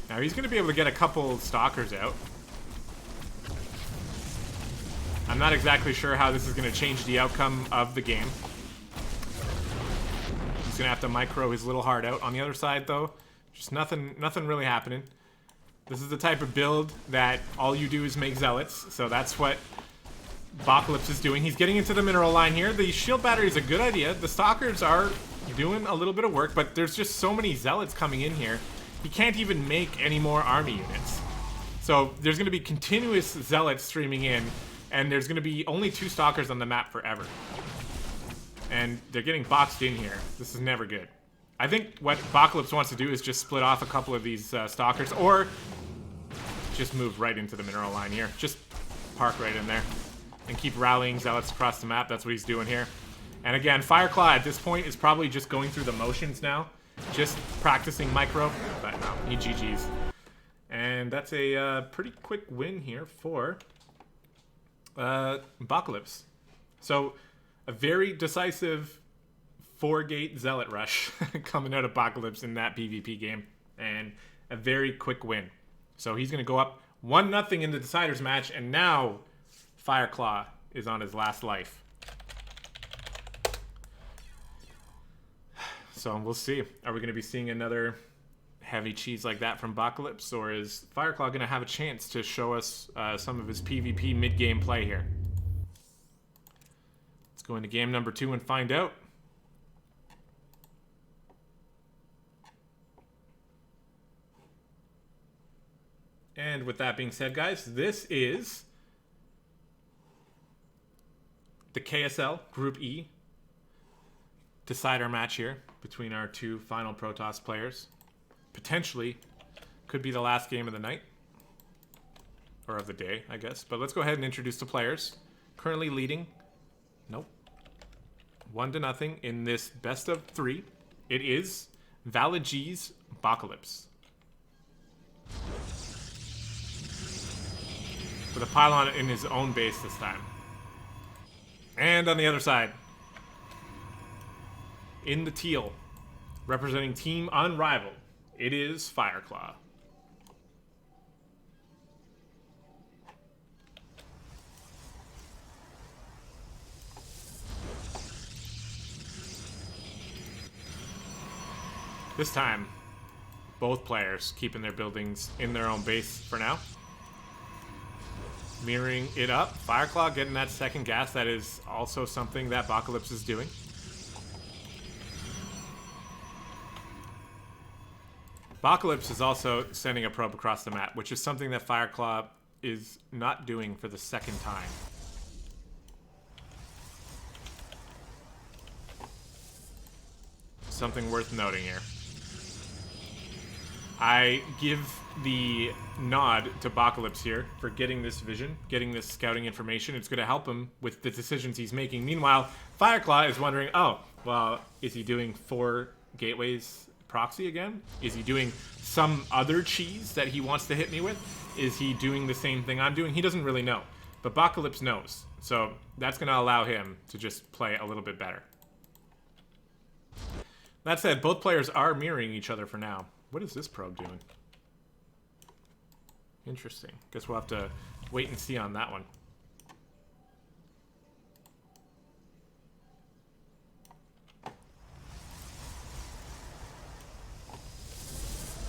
Now, he's going to be able to get a couple Stalkers out. I'm not exactly sure how this is going to change the outcome of the game. He's going to have to micro his little heart out. On the other side, though, just nothing really happening. This is the type of build that all you do is make Zealots, so that's what Bocalypse is doing. He's getting into the mineral line here. The shield battery is a good idea. The Stalkers are doing a little bit of work, but there's just so many Zealots coming in here. He can't even make any more army units. So there's going to be continuous Zealots streaming in, and there's going to be only 2 Stalkers on the map forever. And they're getting boxed in here. This is never good. I think what Bocalypse wants to do is just split off a couple of these Stalkers, or just move right into the mineral line here. Just park right in there and keep rallying Zealots across the map. That's what he's doing here. And again, Fireclaw at this point is probably just going through the motions now, just practicing micro, but no, he GG's. And that's a pretty quick win here for Apocalypse. So a very decisive 4-gate Zealot rush coming out of Apocalypse in that PvP game. And a very quick win. So he's going to go up 1-0 in the Deciders match. And now Fireclaw is on his last life. So we'll see. Are we going to be seeing another heavy cheese like that from Apocalypse? Or is Fireclaw going to have a chance to show us some of his PvP mid-game play here? Let's go into game number 2 and find out. And with that being said, guys, this is the KSL Group E decider match here between our two final Protoss players. Potentially could be the last game of the night. Or of the day, I guess. But let's go ahead and introduce the players. Currently leading. Nope. 1-0 in this best of 3. It is Valid G's Apocalypse. With a pylon in his own base this time. And on the other side, in the teal, representing Team Unrivaled, it is Fireclaw. This time, both players keeping their buildings in their own base for now. Mirroring it up. Fireclaw getting that second gas. That is also something that Apocalypse is doing. Apocalypse is also sending a probe across the map, which is something that Fireclaw is not doing for the second time. Something worth noting here. I give the nod to Apocalypse here for getting this vision, getting this scouting information. It's going to help him with the decisions he's making. Meanwhile, Fireclaw is wondering, oh, well, is he doing 4 gateways proxy again? Is he doing some other cheese that he wants to hit me with? Is he doing the same thing I'm doing? He doesn't really know. But Apocalypse knows. So that's going to allow him to just play a little bit better. That said, both players are mirroring each other for now. What is this probe doing? Interesting. Guess we'll have to wait and see on that one.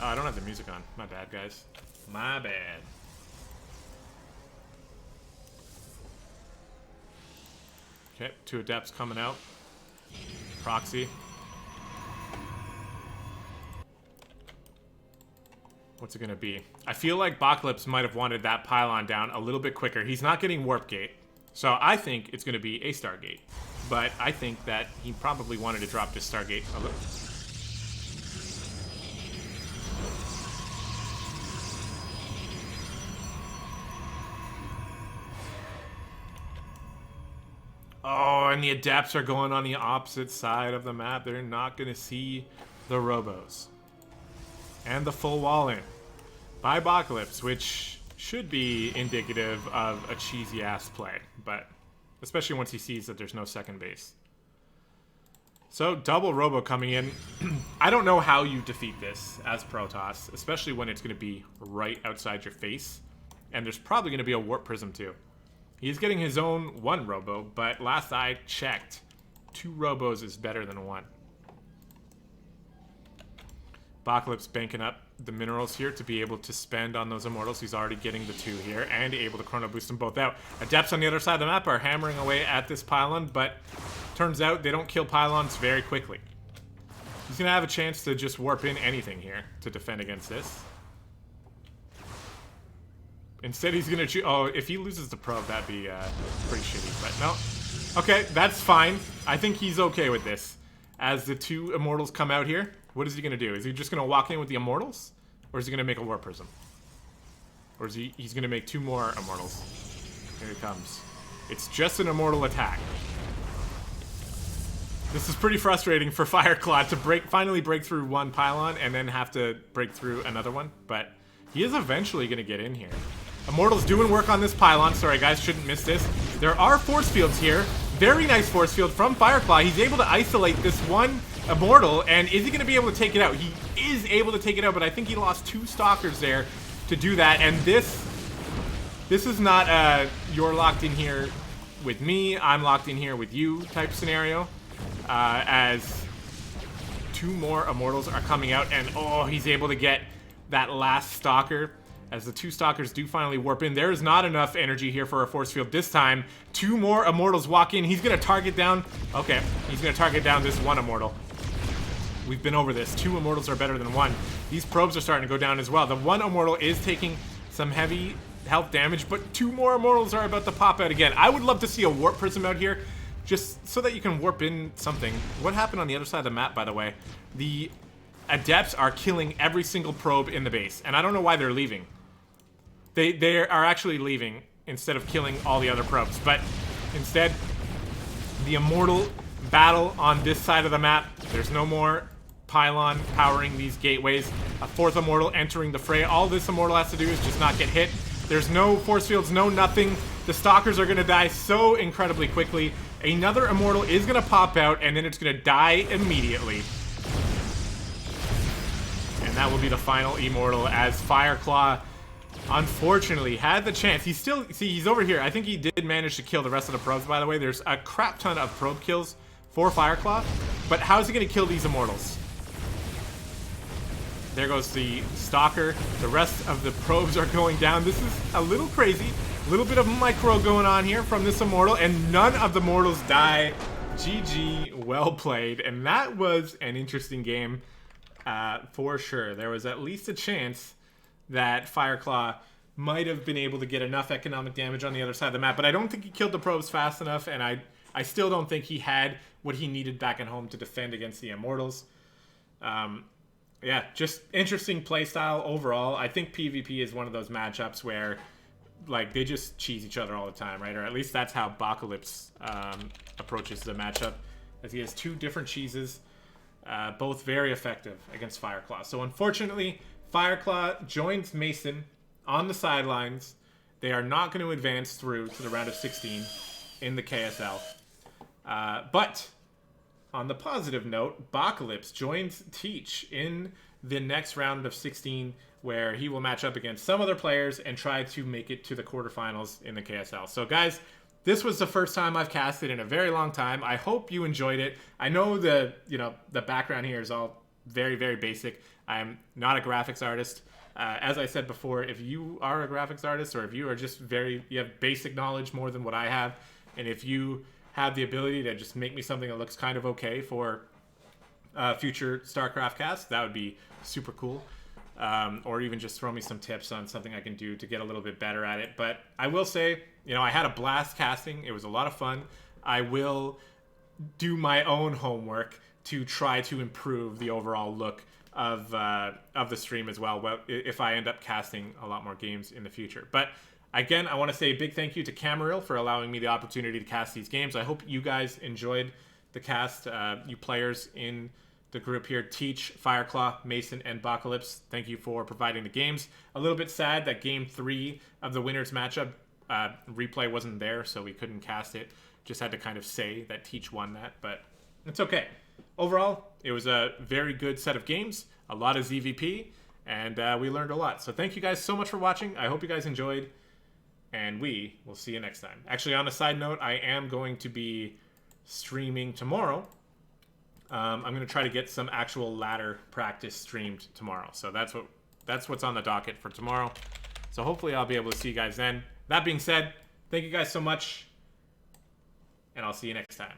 Oh, I don't have the music on. My bad, guys. My bad. Okay, 2 adepts coming out. Proxy. What's it going to be? I feel like Apocalypse might have wanted that pylon down a little bit quicker. He's not getting Warp Gate. So I think it's going to be a Stargate. But I think that he probably wanted to drop this Stargate a little. Oh, and the Adepts are going on the opposite side of the map. They're not going to see the Robos. And the full wall in by Apocalypse, which should be indicative of a cheesy ass play, but especially once he sees that there's no second base. So double Robo coming in. I don't know how you defeat this as Protoss, especially when it's going to be right outside your face, and there's probably going to be a Warp Prism too. He's getting his own 1 Robo, but last I checked, 2 Robos is better than 1. Apocalypse banking up the minerals here to be able to spend on those Immortals. He's already getting the 2 here and able to Chrono Boost them both out. Adepts on the other side of the map are hammering away at this pylon, but turns out they don't kill pylons very quickly. He's going to have a chance to just warp in anything here to defend against this. Instead, he's going to choose... Oh, if he loses the probe, that'd be pretty shitty, but no. Okay, that's fine. I think he's okay with this. As the 2 Immortals come out here, what is he going to do? Is he just going to walk in with the Immortals? Or is he going to make a Warp Prism? Or is he's going to make 2 more Immortals? Here he comes. It's just an Immortal attack. This is pretty frustrating for Fireclaw to finally break through 1 pylon and then have to break through another one. But he is eventually going to get in here. Immortal's doing work on this pylon. Sorry, guys, shouldn't miss this. There are force fields here. Very nice force field from Fireclaw. He's able to isolate this one Immortal, and is he going to be able to take it out? He is able to take it out, but I think he lost 2 Stalkers there to do that, and this is not you're locked in here with me, I'm locked in here with you type scenario, as 2 more Immortals are coming out, and oh, he's able to get that last Stalker. As the 2 Stalkers do finally warp in, there is not enough energy here for a force field this time. 2 more Immortals walk in. He's going to target down... Okay, he's going to target down this 1 Immortal. We've been over this. 2 Immortals are better than 1. These probes are starting to go down as well. The 1 Immortal is taking some heavy health damage, but 2 more Immortals are about to pop out again. I would love to see a Warp Prism out here, just so that you can warp in something. What happened on the other side of the map, by the way? The Adepts are killing every single probe in the base, and I don't know why they're leaving. They are actually leaving instead of killing all the other probes. But instead, the Immortal battle on this side of the map. There's no more pylon powering these gateways. A 4th Immortal entering the fray. All this Immortal has to do is just not get hit. There's no force fields, no nothing. The Stalkers are going to die so incredibly quickly. Another Immortal is going to pop out, and then it's going to die immediately. And that will be the final Immortal, as Fireclaw unfortunately had the chance. He's still, see, he's over here. I think he did manage to kill the rest of the probes, by the way. There's a crap ton of probe kills for Fireclaw, but how's he going to kill these Immortals? There goes the Stalker. The rest of the probes are going down. This is a little crazy. A little bit of micro going on here from this Immortal, and none of the Mortals die. GG, well played. And that was an interesting game for sure. There was at least a chance that Fireclaw might have been able to get enough economic damage on the other side of the map, but I don't think he killed the probes fast enough, and I still don't think he had what he needed back at home to defend against the Immortals. Yeah, just interesting playstyle overall. I think PvP is one of those matchups where, like, they just cheese each other all the time, right? Or at least that's how Apocalypse approaches the matchup, as he has 2 different cheeses, both very effective against Fireclaw. So unfortunately, Fireclaw joins Mason on the sidelines. They are not going to advance through to the round of 16 in the KSL. But on the positive note, Apocalypse joins Teach in the next round of 16, where he will match up against some other players and try to make it to the quarterfinals in the KSL. So guys, this was the first time I've casted in a very long time. I hope you enjoyed it. I know the background here is all very, very basic. I'm not a graphics artist. As I said before, if you are a graphics artist, or if you are just you have basic knowledge more than what I have, and if you have the ability to just make me something that looks kind of okay for future StarCraft casts, that would be super cool. Or even just throw me some tips on something I can do to get a little bit better at it. But I will say, I had a blast casting. It was a lot of fun. I will do my own homework to try to improve the overall look of the stream as well, if I end up casting a lot more games in the future. But again, I want to say a big thank you to Camaril for allowing me the opportunity to cast these games. I hope you guys enjoyed the cast. You players in the group here, Teach, Fireclaw, Mason, and Apocalypse, thank you for providing the games. A little bit sad that Game 3 of the winners matchup replay wasn't there, so we couldn't cast it. Just had to kind of say that Teach won that, but it's okay. Overall, it was a very good set of games, a lot of ZVP, and we learned a lot. So thank you guys so much for watching. I hope you guys enjoyed, and we will see you next time. Actually, on a side note, I am going to be streaming tomorrow. I'm going to try to get some actual ladder practice streamed tomorrow. So that's what's on the docket for tomorrow. So hopefully I'll be able to see you guys then. That being said, thank you guys so much, and I'll see you next time.